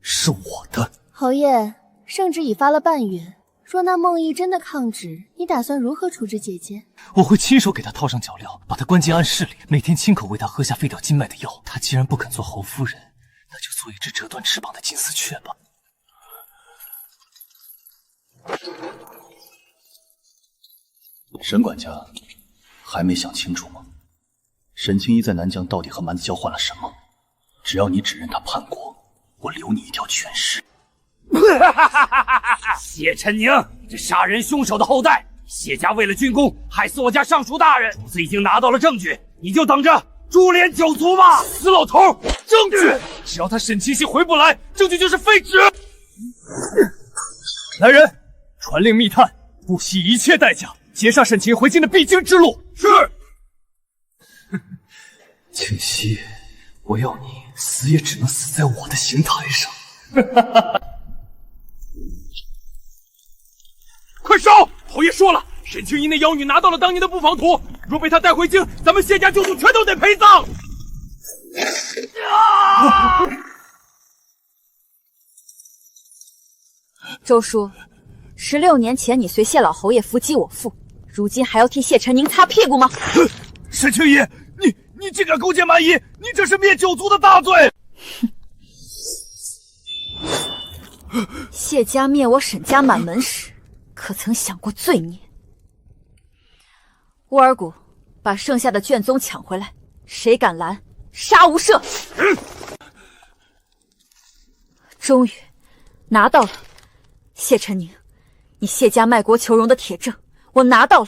是我的。侯爷，圣旨已发了半月，若那孟毅真的抗旨，你打算如何处置姐姐？我会亲手给她套上脚镣，把她关进暗室里，每天亲口喂她喝下废掉经脉的药。她既然不肯做侯夫人，那就做一只折断翅膀的金丝雀吧。沈管家，还没想清楚吗？沈清一在南疆到底和蛮子交换了什么？只要你指认他叛国，我留你一条全尸。谢承宁，这杀人凶手的后代，谢家为了军功害死我家尚书大人，主子已经拿到了证据，你就等着株连九族吧！死老头，证据！只要他沈清溪回不来，证据就是废纸。来人，传令密探，不惜一切代价截杀沈清回京的必经之路。是。清溪，我要你死也只能死在我的刑台上。快烧！侯爷说了，沈清一那妖女拿到了当年的布防图，若被她带回京，咱们谢家旧族全都得陪葬。周叔，16年前你随谢老侯爷扶击我父，如今还要替谢承宁擦屁股吗？沈清一，你竟敢勾结蛮夷，你这是灭九族的大罪！谢家灭我沈家满门时，可曾想过罪孽？乌尔古，把剩下的卷宗抢回来，谁敢拦，杀无赦。终于拿到了，谢晨宁，你谢家卖国求荣的铁证，我拿到了。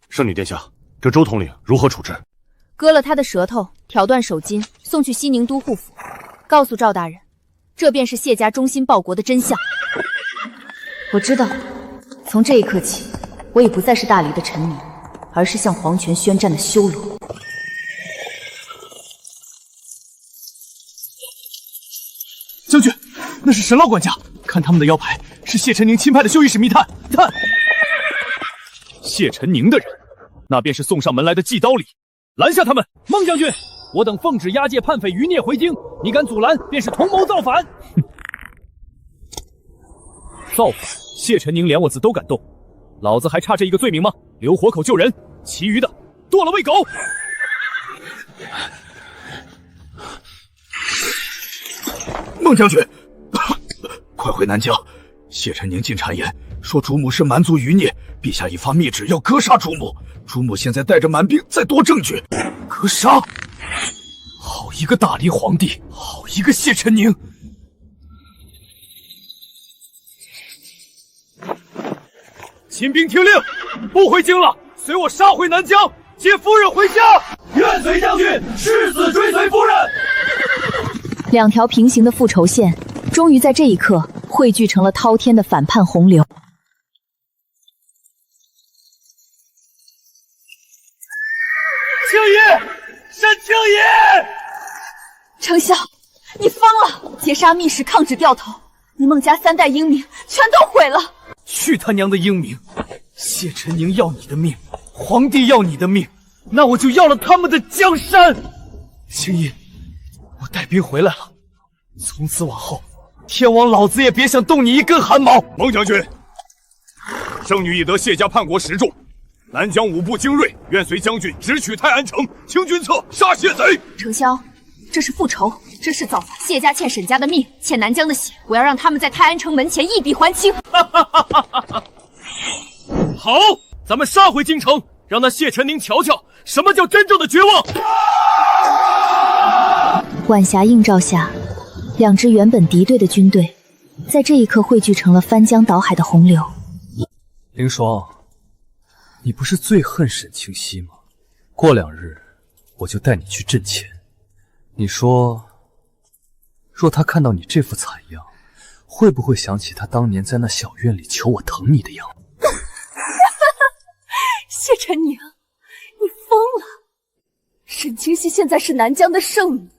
圣女殿下，这周统领如何处置？割了他的舌头，挑断手筋，送去西宁都护府，告诉赵大人，这便是谢家忠心报国的真相。我知道，从这一刻起，我已不再是大黎的臣民，而是向皇权宣战的修罗。将军，那是沈老管家，看他们的腰牌，是谢晨宁钦派的修医使密探。探，谢晨宁的人，那便是送上门来的祭刀礼，拦下他们。孟将军，我等奉旨押解叛匪余孽回京，你敢阻拦，便是同谋造反。造反，谢晨宁连我子都敢动，老子还差这一个罪名吗？留活口救人，其余的剁了喂狗。孟将军，快回南疆！谢晨宁进谗言，说主母是蛮族余孽，陛下已发密旨要格杀主母。主母现在带着蛮兵在夺证据，格杀！好一个大黎皇帝，好一个谢晨宁！秦兵听令，不回京了，随我杀回南疆，接夫人回家。愿随将军誓死追随夫人。两条平行的复仇线，终于在这一刻汇聚成了滔天的反叛洪流。青衣，沈青衣！丞相，你疯了！劫杀密使，抗旨掉头，你孟家3代英名全都毁了。去他娘的英名！谢晨宁要你的命，皇帝要你的命，那我就要了他们的江山。青衣，我带兵回来了，从此往后，天王老子也别想动你一根汗毛。孟将军，圣女已得谢家叛国实重，南疆武部精锐愿随将军直取泰安城，清君侧，杀谢贼。程萧，这是复仇，这是造反。谢家欠沈家的命，欠南疆的血，我要让他们在泰安城门前一笔还清。好，咱们杀回京城，让那谢晨宁瞧瞧什么叫真正的绝望。晚霞映照下，两支原本敌对的军队，在这一刻汇聚成了翻江倒海的洪流。凌霜，你不是最恨沈清溪吗？过2日，我就带你去阵前。你说，若他看到你这副惨样，会不会想起他当年在那小院里求我疼你的样子？谢晨宁，你疯了！沈清溪现在是南疆的圣女，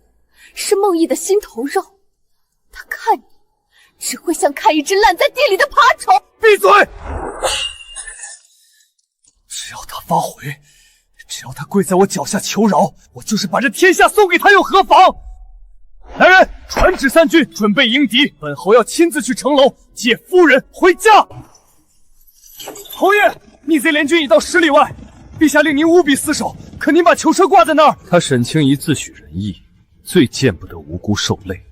是孟毅的心头肉，他看你只会像看一只烂在地里的爬虫。闭嘴！只要他发回，只要他跪在我脚下求饶，我就是把这天下送给他又何妨？来人，传旨3军，准备迎敌。本侯要亲自去城楼接夫人回家。侯爷，逆贼联军已到10里外，陛下令您务必死守，可您把囚车挂在那儿。他沈清怡自诩仁义，最见不得无辜受累。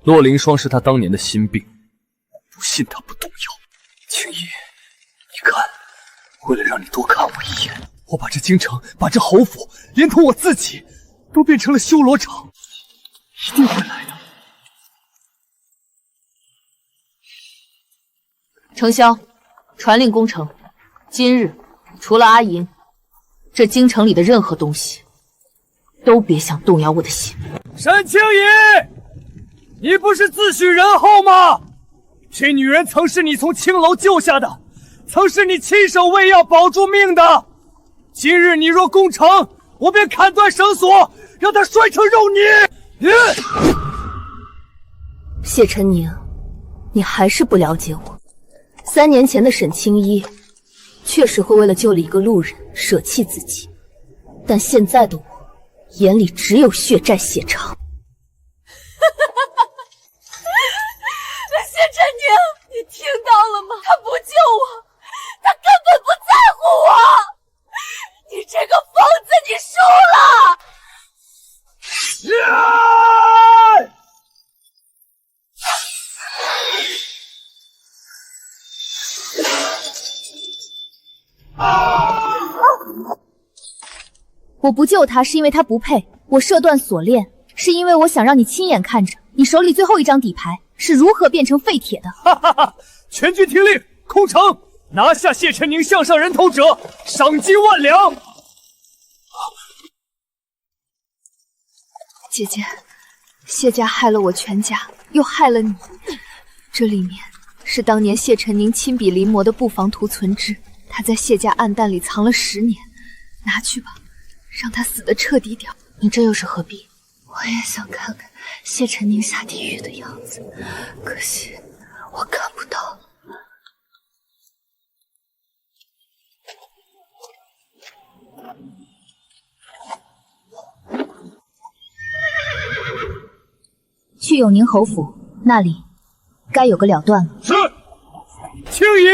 洛凌霜是他当年的心病，不信他不动摇。青衣，你看，为了让你多看我一眼，我把这京城，把这侯府，连同我自己，都变成了修罗场，一定会来的。程萧，传令攻城，今日除了阿银，这京城里的任何东西都别想动摇我的心。沈清怡，你不是自诩仁厚吗？这女人曾是你从青楼救下的，曾是你亲手喂药保住命的。今日你若攻城，我便砍断绳索，让她摔成肉泥。谢晨宁，你还是不了解我。3年前的沈清一确实会为了救了一个路人舍弃自己，但现在的我眼里只有血债血偿。谢晨宁，你听到了吗？他不救我，他根本不在乎我。你这个疯子，你输了！我不救他是因为他不配，我射断锁链是因为我想让你亲眼看着你手里最后一张底牌是如何变成废铁的。哈哈哈！全军听令，空城，拿下谢晨宁项上人头者，赏金1万两。姐姐，谢家害了我全家，又害了你，这里面是当年谢晨宁亲笔临摹的布防图存支，他在谢家暗淡里藏了10年，拿去吧，让他死得彻底点。你这又是何必？我也想看看谢晨宁下地狱的样子，可惜我看不到。去永宁侯府那里，该有个了断了。是，青姨，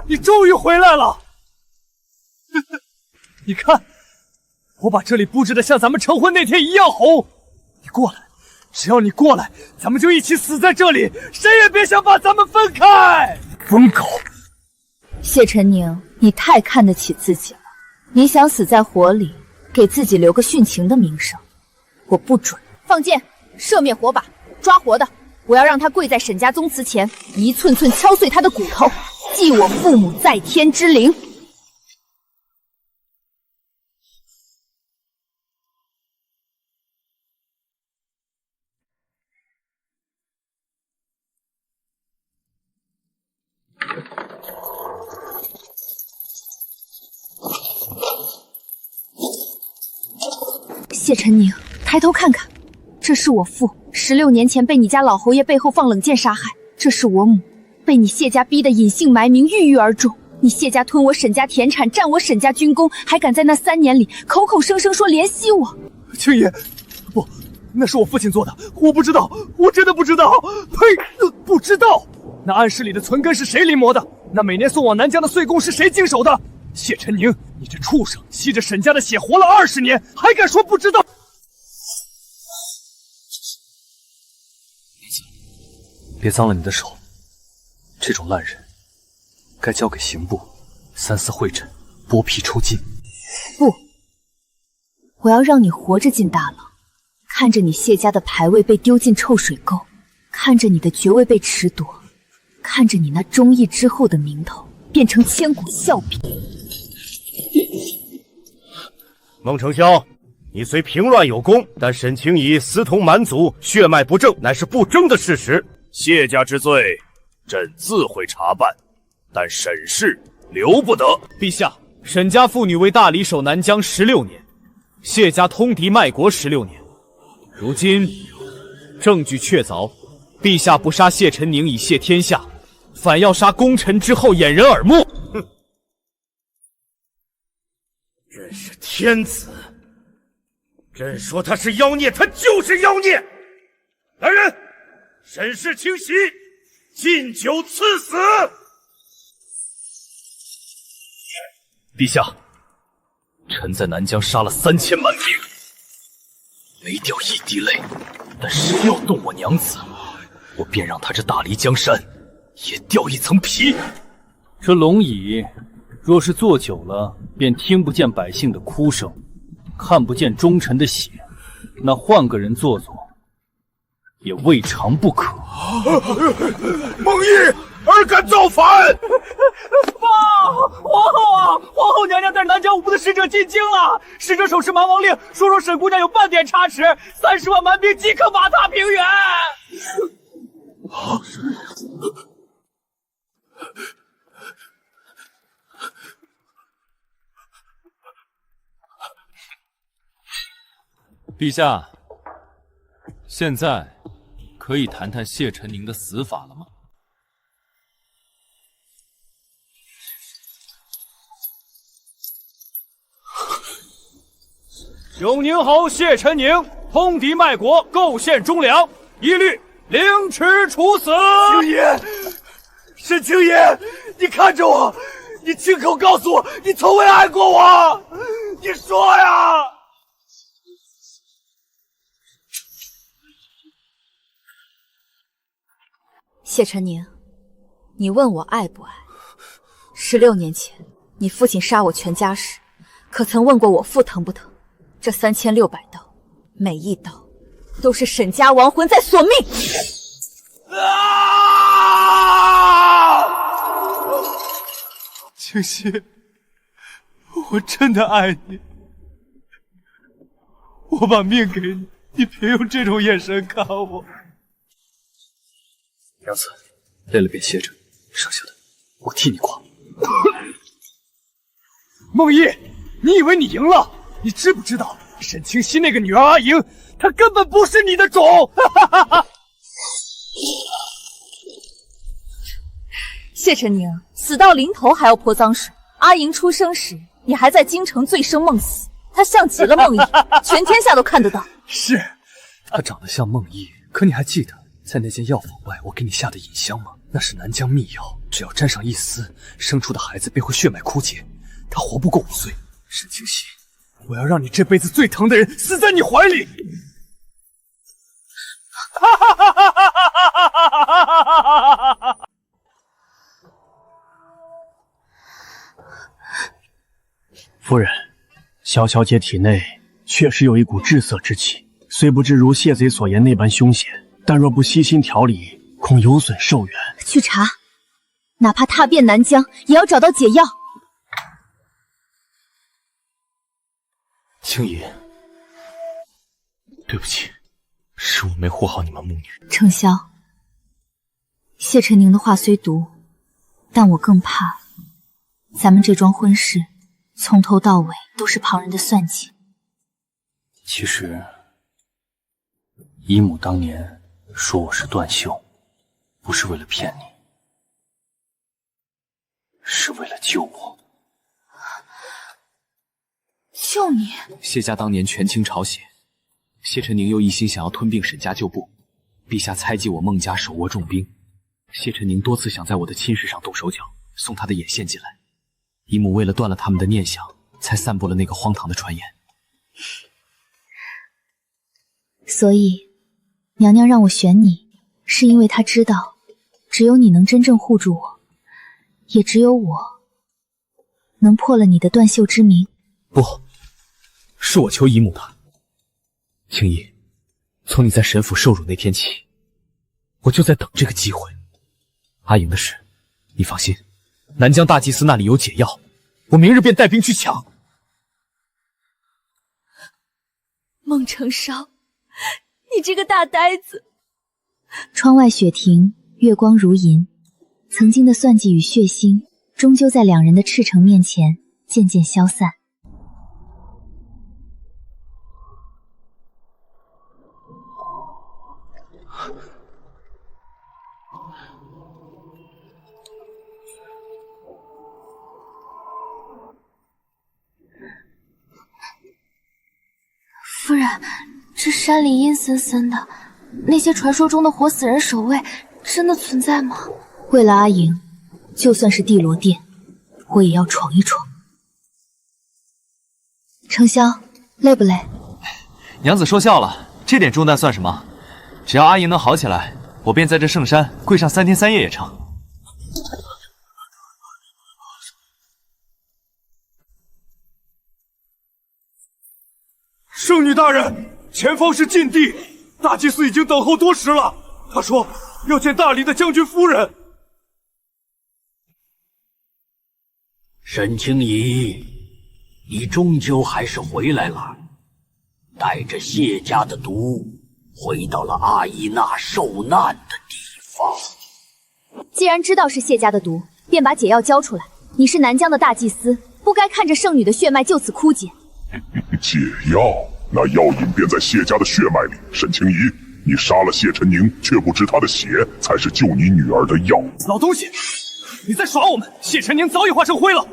你终于回来了。你看，我把这里布置的像咱们成婚那天一样红。你过来，只要你过来，咱们就一起死在这里，谁也别想把咱们分开。疯狗！谢晨宁，你太看得起自己了。你想死在火里，给自己留个殉情的名声，我不准。放箭，射灭火把，抓活的！我要让他跪在沈家宗祠前，一寸寸敲碎他的骨头，祭我父母在天之灵。谢晨宁，抬头看看，这是我父，16年前被你家老侯爷背后放冷箭杀害；这是我母，被你谢家逼得隐姓埋名，郁郁而终。你谢家吞我沈家田产，占我沈家军功，还敢在那3年里口口声声说怜惜我。青爷，不，那是我父亲做的，我不知道，我真的不知道。呸，不知道。那暗室里的存根是谁临摹的？那每年送往南疆的岁贡是谁经手的？谢晨宁，你这畜生，吸着沈家的血活了20年，还敢说不知道？别脏了你的手，这种烂人，该交给刑部3司会诊，剥皮抽筋。不，我要让你活着进大牢，看着你谢家的牌位被丢进臭水沟，看着你的爵位被褫夺，看着你那忠义之后的名头变成千古笑柄。孟承霄，你虽平乱有功，但沈清仪私通蛮族，血脉不正，乃是不争的事实。谢家之罪，朕自会查办，但沈氏留不得。陛下，沈家妇女为大理守南疆16年，谢家通敌卖国16年，如今证据确凿，陛下不杀谢晨宁以谢天下，反要杀功臣之后掩人耳目。哼！朕是天子，朕说他是妖孽，他就是妖孽。来人，沈氏清袭，禁酒赐死。陛下，臣在南疆杀了3000蛮兵，没掉一滴泪，但谁要动我娘子，我便让他这大理江山也掉一层皮。这龙椅若是坐久了，便听不见百姓的哭声，看不见忠臣的血，那换个人坐坐，也未尝不可。孟毅，儿敢造反！爸，皇后啊，皇后娘娘带南疆5部的使者进京了。使者手持蛮王令，说沈姑娘有半点差池，30万蛮兵即刻马踏平原。陛下，现在可以谈谈谢晨宁的死法了吗？永宁侯谢晨宁通敌卖国，构陷忠良，一律凌迟处死。青爷，沈青爷，你看着我，你亲口告诉我，你从未爱过我，你说呀！谢晨宁，你问我爱不爱？16年前你父亲杀我全家时，可曾问过我父疼不疼？这3600刀，每一刀都是沈家亡魂在索命。清溪，我真的爱你，我把命给你，你别用这种眼神看我。娘子，累了便歇着，剩下的我替你挂。梦忆，你以为你赢了？你知不知道沈清溪那个女儿阿莹，她根本不是你的种！谢晨宁，死到临头还要泼脏水。阿莹出生时，你还在京城醉生梦死，她像极了梦忆，全天下都看得到。是，她长得像梦忆，可你还记得在那间药房外我给你下的引香吗？那是南疆秘药，只要沾上一丝，生出的孩子便会血脉枯竭，他活不过5岁。沈清溪，我要让你这辈子最疼的人死在你怀里！夫人，萧小姐体内确实有一股滞涩之气，虽不知如谢贼所言那般凶险，但若不悉心调理，恐有损寿元。去查，哪怕踏遍南疆，也要找到解药。青姨，对不起，是我没护好你们母女。程潇，谢晨宁的话虽毒，但我更怕咱们这桩婚事从头到尾都是旁人的算计。其实，姨母当年说我是断袖，不是为了骗你，是为了救我。救你？谢家当年权倾朝野，谢晨宁又一心想要吞并沈家旧部，陛下猜忌我孟家手握重兵，谢晨宁多次想在我的亲事上动手脚，送他的眼线进来。姨母为了断了他们的念想，才散布了那个荒唐的传言。所以，娘娘让我选你，是因为她知道，只有你能真正护住我，也只有我能破了你的断袖之名。不，是我求姨母的。青姨，从你在沈府受辱那天起，我就在等这个机会。阿莹的事，你放心，南疆大祭司那里有解药，我明日便带兵去抢。孟承烧，你这个大呆子！窗外雪停，月光如银，曾经的算计与血腥，终究在两人的赤诚面前渐渐消散。夫人，这山里阴森森的，那些传说中的活死人守卫真的存在吗？为了阿莹，就算是地罗殿，我也要闯一闯。程潇，累不累？娘子说笑了，这点重担算什么？只要阿莹能好起来，我便在这圣山跪上3天3夜也成。圣女大人，前方是禁地，大祭司已经等候多时了。他说要见大理的将军夫人。沈清怡，你终究还是回来了，带着谢家的毒，回到了阿依娜受难的地方。既然知道是谢家的毒，便把解药交出来。你是南疆的大祭司，不该看着圣女的血脉就此枯竭。解药？那药引便在谢家的血脉里。沈清怡，你杀了谢晨宁，却不知他的血才是救你女儿的药。老东西，你在耍我们！谢晨宁早已化成灰了。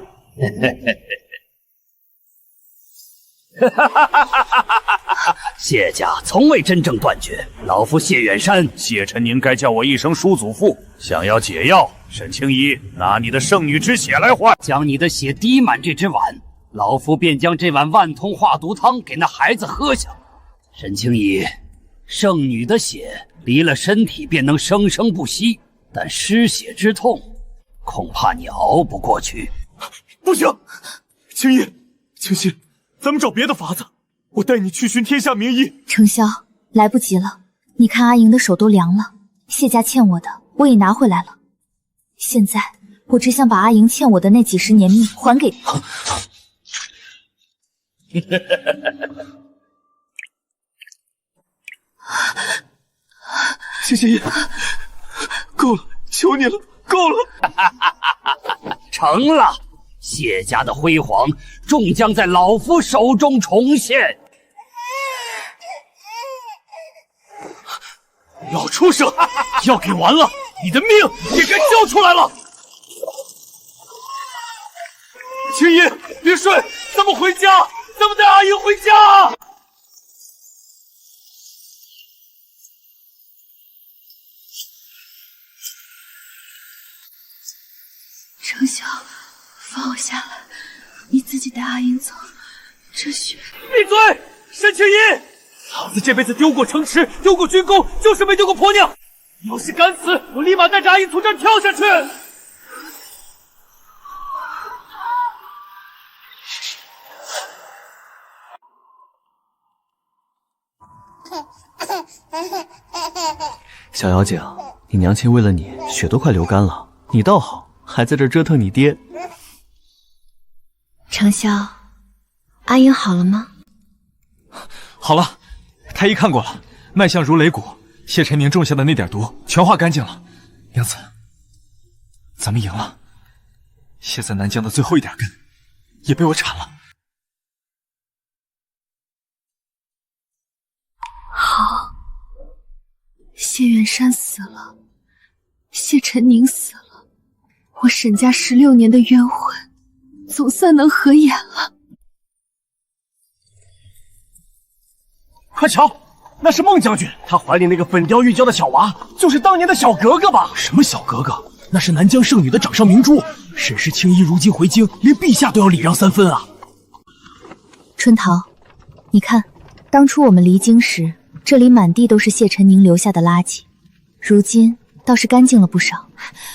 谢家从未真正断绝，老夫谢远山，谢晨宁该叫我一声叔祖父。想要解药，沈清怡，拿你的圣女之血来换，将你的血滴满这只碗。老夫便将这碗万通化毒汤给那孩子喝下。沈清怡，圣女的血离了身体便能生生不息，但失血之痛，恐怕你熬不过去。不行，青衣，清溪，咱们找别的法子，我带你去寻天下名医。程潇，来不及了，你看阿莹的手都凉了，谢家欠我的我也拿回来了，现在我只想把阿莹欠我的那几10年命还给她。谢谢爷，够了，求你了，够了！成了，谢家的辉煌终将在老夫手中重现。老畜生，要给完了，你的命也该交出来了！青衣，别睡，咱们回家，咱们带阿莹回家。程潇，放我下来，你自己带阿莹走。这血……闭嘴！沈青衣，老子这辈子丢过城池，丢过军功，就是没丢过婆娘。要是敢死，我立马带着阿莹从这儿跳下去。小妖精，你娘亲为了你血都快流干了，你倒好，还在这折腾你爹。程潇，阿莹好了吗？好了，太医看过了，脉象如擂鼓，谢晨宁种下的那点毒全化干净了。娘子，咱们赢了，谢在南疆的最后一点根也被我铲了。好，谢远山死了，谢晨宁死了，我沈家16年的冤魂总算能合眼了。快瞧，那是孟将军，他怀里那个粉雕玉娇的小娃，就是当年的小格格吧？什么小格格？那是南疆圣女的掌上明珠。沈氏青衣如今回京，连陛下都要礼让3分啊！春桃，你看，当初我们离京时，这里满地都是谢晨宁留下的垃圾，如今倒是干净了不少。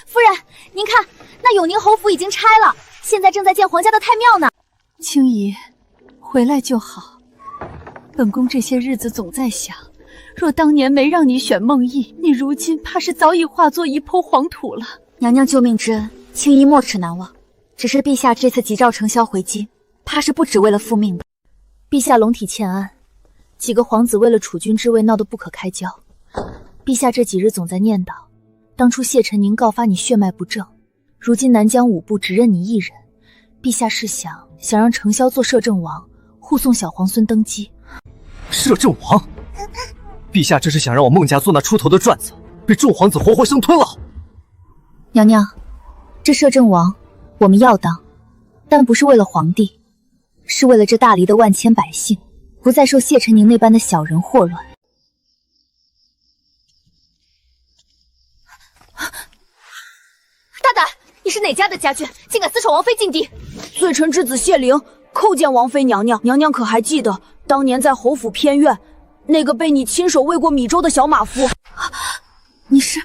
夫人，您看，那永宁侯府已经拆了，现在正在建皇家的太庙呢。青姨，回来就好。本宫这些日子总在想，若当年没让你选孟毅，你如今怕是早已化作一抔黄土了。娘娘救命之恩，青衣没齿难忘。只是陛下这次急召程潇回京，怕是不只为了复命吧？陛下龙体欠安，几个皇子为了储君之位闹得不可开交。陛下这几日总在念叨，当初谢晨宁告发你血脉不正，如今南疆5部只认你一人，陛下是想让程潇做摄政王，护送小皇孙登基。摄政王？陛下这是想让我孟家做那出头的转子，被众皇子活活生吞了。娘娘，这摄政王我们要当，但不是为了皇帝，是为了这大黎的万千百姓，不再受谢晨宁那般的小人祸乱。大胆！你是哪家的家眷，竟敢私闯王妃禁地？罪臣之子谢灵叩见王妃娘娘。娘娘可还记得当年在侯府偏院那个被你亲手喂过米粥的小马夫？你是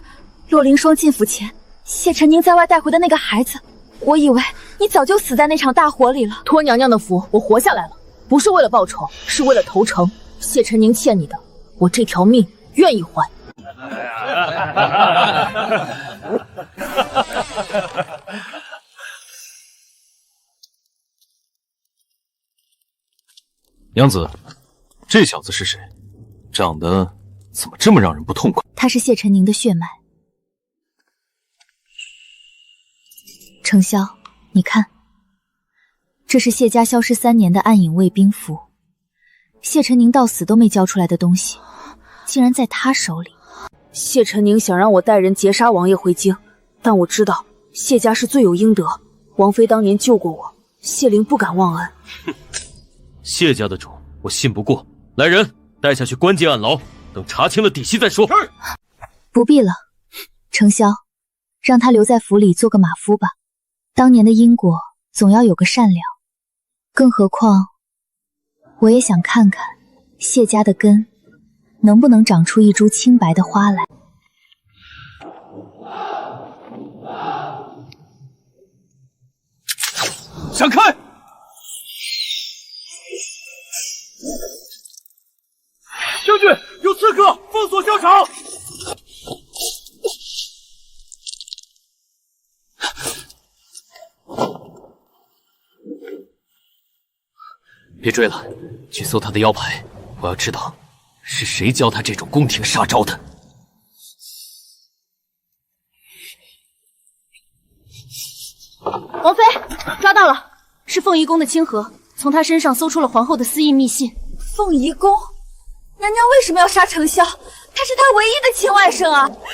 洛灵霜进府前谢晨宁在外带回的那个孩子，我以为你早就死在那场大火里了。托娘娘的福，我活下来了，不是为了报仇，是为了投诚。谢晨宁欠你的，我这条命愿意还。娘子，这小子是谁？长得怎么这么让人不痛快？他是谢晨宁的血脉。程潇，你看，这是谢家消失3年的暗影卫兵符，谢晨宁到死都没交出来的东西，竟然在他手里。谢晨宁想让我带人劫杀王爷回京，但我知道谢家是罪有应得。王妃当年救过我，谢灵不敢忘恩。哼，谢家的主我信不过，来人，带下去关进暗牢，等查清了底细再说。不必了，程潇，让他留在府里做个马夫吧。当年的因果总要有个善了，更何况我也想看看谢家的根能不能长出一株清白的花来。闪开！别追了，去搜他的腰牌，我要知道是谁教他这种宫廷杀招的。王妃，抓到了，是凤仪宫的清河，从他身上搜出了皇后的私印密信。凤仪宫，娘娘为什么要杀程潇？他是她唯一的亲外甥啊！娘娘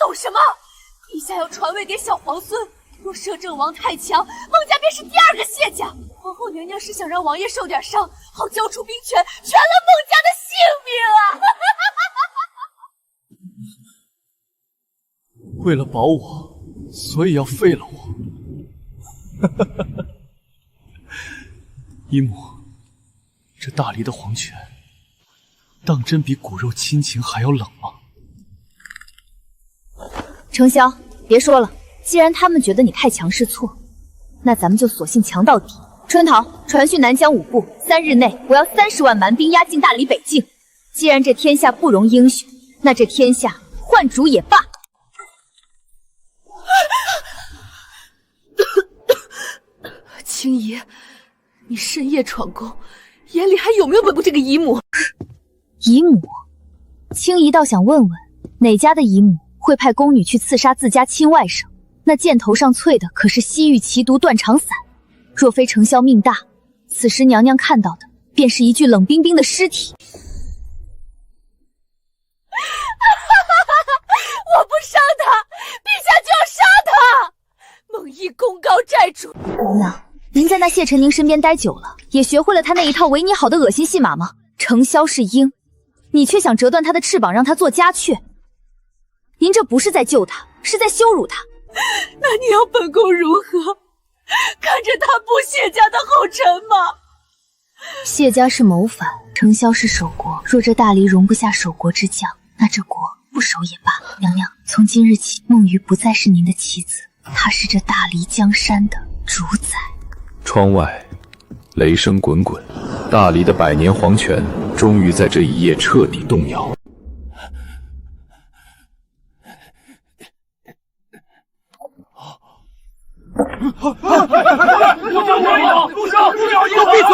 懂什么？陛下要传位给小皇孙，若摄政王太强，孟家便是第二个谢家。皇后娘娘是想让王爷受点伤，好交出兵权，全了孟家的性命啊！为了保我，所以要废了我。姨母，这大黎的皇权，当真比骨肉亲情还要冷吗？程潇，别说了，既然他们觉得你太强是错，那咱们就索性强到底。春桃，传讯南疆5部，3日内我要30万蛮兵压境大理北境。既然这天下不容英雄，那这天下换主也罢。青姨，你深夜闯宫，眼里还有没有本部这个姨母？姨母？青姨倒想问问，哪家的姨母会派宫女去刺杀自家亲外甥？那箭头上淬的可是西域奇毒断肠散，若非程潇命大，此时娘娘看到的便是一具冷冰冰的尸体。我不杀他，陛下就要杀他！孟毅功高寨主，姑娘，您在那谢晨宁身边待久了，也学会了他那一套为你好的恶心戏码吗？程潇是鹰，你却想折断他的翅膀，让他做家雀。您这不是在救他，是在羞辱他。那你要本宫如何？看着他步谢家的后尘吗？谢家是谋反，程潇是守国。若这大黎容不下守国之将，那这国不守也罢。娘娘，从今日起，梦鱼不再是您的妻子，她是这大黎江山的主宰。窗外雷声滚滚，大黎的100年皇权终于在这一夜彻底动摇。住手！都闭嘴！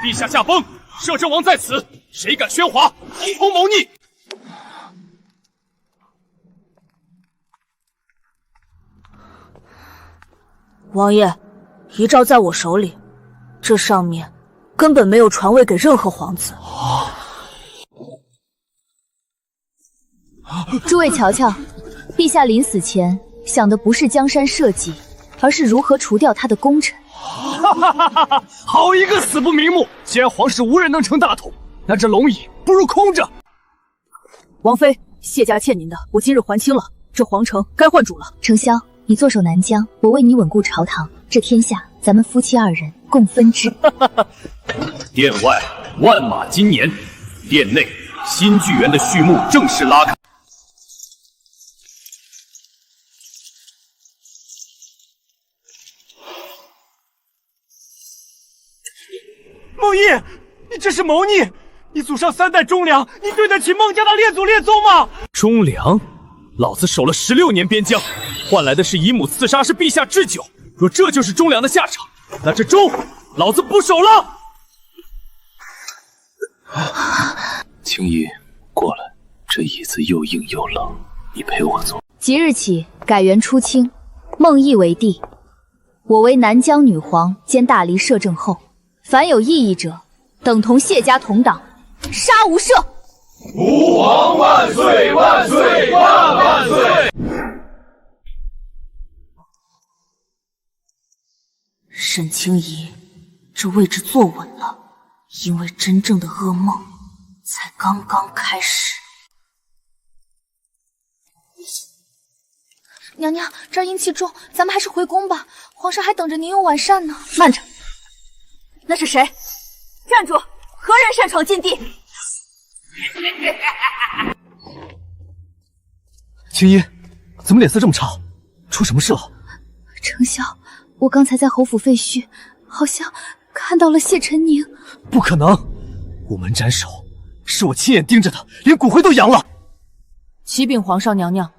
陛下驾崩，摄政王在此，谁敢喧哗，一同谋逆！王爷，遗诏在我手里，这上面根本没有传位给任何皇子。诸位瞧瞧，陛下临死前想的不是江山社稷，而是如何除掉他的功臣。好一个死不瞑目！既然皇室无人能成大统，那这龙椅不如空着。王妃，谢家欠您的，我今日还清了，这皇城该换主了。程潇，你坐守南疆，我为你稳固朝堂，这天下咱们夫妻2人共分之。殿外万马金年，殿内新剧园的序幕正式拉开。孟毅，你这是谋逆！你祖上3代忠良，你对得起孟家的列祖列宗吗？忠良，老子守了16年边疆，换来的是姨母刺杀，是陛下置酒。若这就是忠良的下场，那这州老子不守了。青衣，过来，这椅子又硬又冷，你陪我坐。即日起改元初清，孟毅为帝，我为南疆女皇兼大黎摄政后。凡有异议者，等同谢家同党，杀无赦。吾皇万岁万岁万万岁！沈清怡，这位置坐稳了，因为真正的噩梦才刚刚开始。娘娘，这儿阴气重，咱们还是回宫吧。皇上还等着您用晚膳呢。慢着，那是谁？站住！何人擅闯禁地？青衣，怎么脸色这么差？出什么事了？程潇，我刚才在侯府废墟，好像看到了谢晨宁。不可能！午门斩首，是我亲眼盯着的，连骨灰都扬了。启禀皇上娘娘，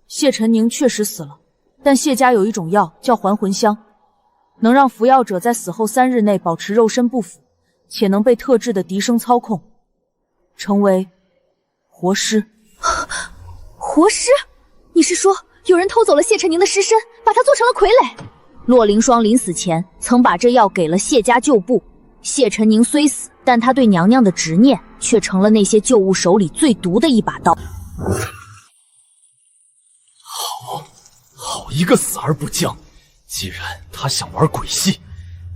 谢晨宁确实死了，但谢家有一种药叫还魂香，能让服药者在死后3日内保持肉身不腐，且能被特制的笛声操控，成为活尸。活尸？你是说有人偷走了谢晨宁的尸身，把他做成了傀儡？洛凌霜临死前曾把这药给了谢家旧部，谢晨宁虽死，但他对娘娘的执念却成了那些旧物手里最毒的一把刀。好一个死而不僵！既然他想玩鬼戏，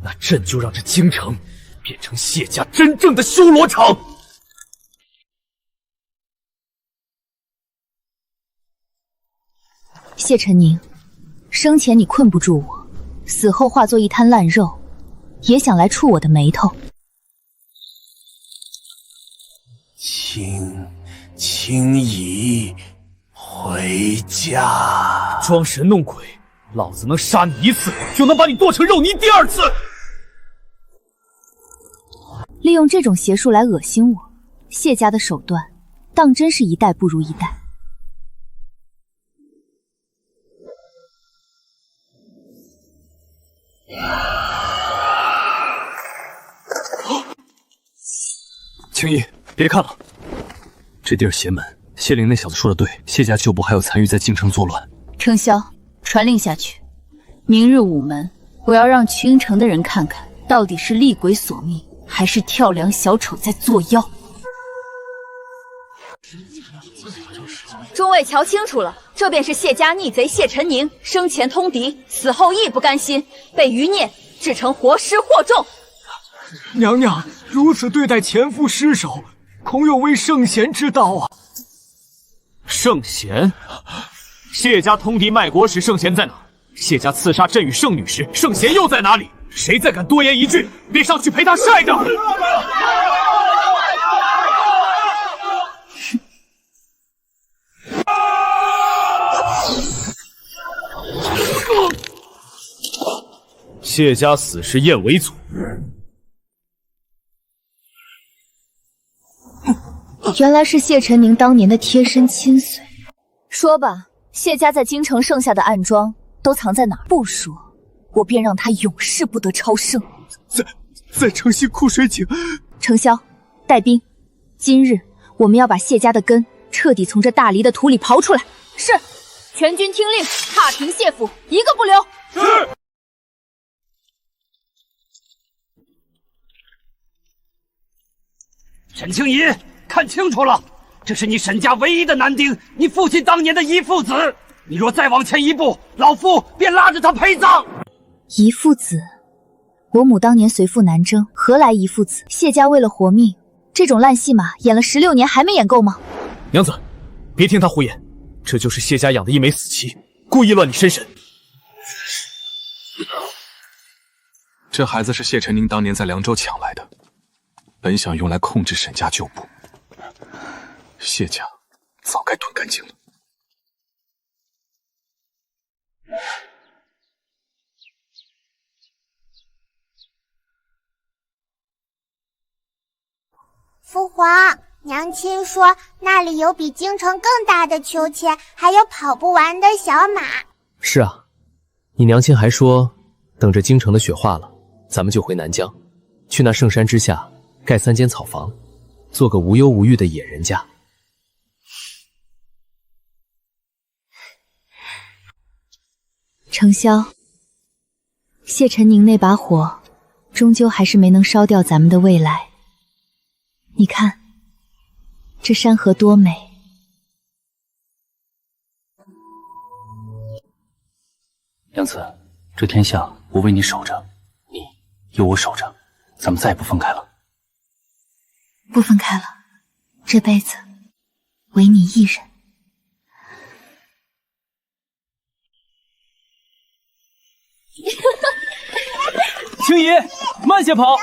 那朕就让这京城变成谢家真正的修罗场。谢晨宁，生前你困不住我，死后化作一滩烂肉，也想来触我的眉头。轻移回家。装神弄鬼，老子能杀你1次，就能把你剁成肉泥第2次。利用这种邪术来恶心我，谢家的手段当真是一代不如一代。青衣，别看了，这地儿邪门。谢灵那小子说的对，谢家旧部还有参与在京城作乱。程潇，传令下去，明日午门，我要让京城的人看看，到底是厉鬼索命，还是跳梁小丑在作妖。众位瞧清楚了，这便是谢家逆贼谢晨宁，生前通敌，死后亦不甘心，被余孽制成活尸惑众。娘娘如此对待前夫尸首，恐有违圣贤之道啊！圣贤？谢家通敌卖国时，圣贤在哪？谢家刺杀朕与圣女时，圣贤又在哪里？谁再敢多言一句，别上去陪他晒着！谢家死时燕为祖。原来是谢晨宁当年的贴身亲随。说吧，谢家在京城剩下的暗桩都藏在哪儿？不说，我便让他永世不得超生。在城西枯水井。程潇，带兵，今日我们要把谢家的根彻底从这大黎的土里刨出来。是，全军听令，踏平谢府，一个不留。是。沈清仪，看清楚了，这是你沈家唯一的男丁，你父亲当年的遗父子。你若再往前一步，老夫便拉着他陪葬。遗父子？我母当年随父南征，何来遗父子？谢家为了活命，这种烂戏码演了16年还没演够吗？娘子，别听他胡言，这就是谢家养的一枚死棋，故意乱你身神。这孩子是谢晨宁当年在凉州抢来的，本想用来控制沈家旧部，谢家早该吞干净了。父皇，娘亲说那里有比京城更大的秋千，还有跑不完的小马。是啊，你娘亲还说，等着京城的雪化了，咱们就回南疆，去那圣山之下盖3间草房，做个无忧无虑的野人家。程潇，谢晨宁那把火，终究还是没能烧掉咱们的未来。你看，这山河多美！娘子，这天下我为你守着，你有我守着，咱们再也不分开了。不分开了，这辈子唯你一人。青姨，慢些跑！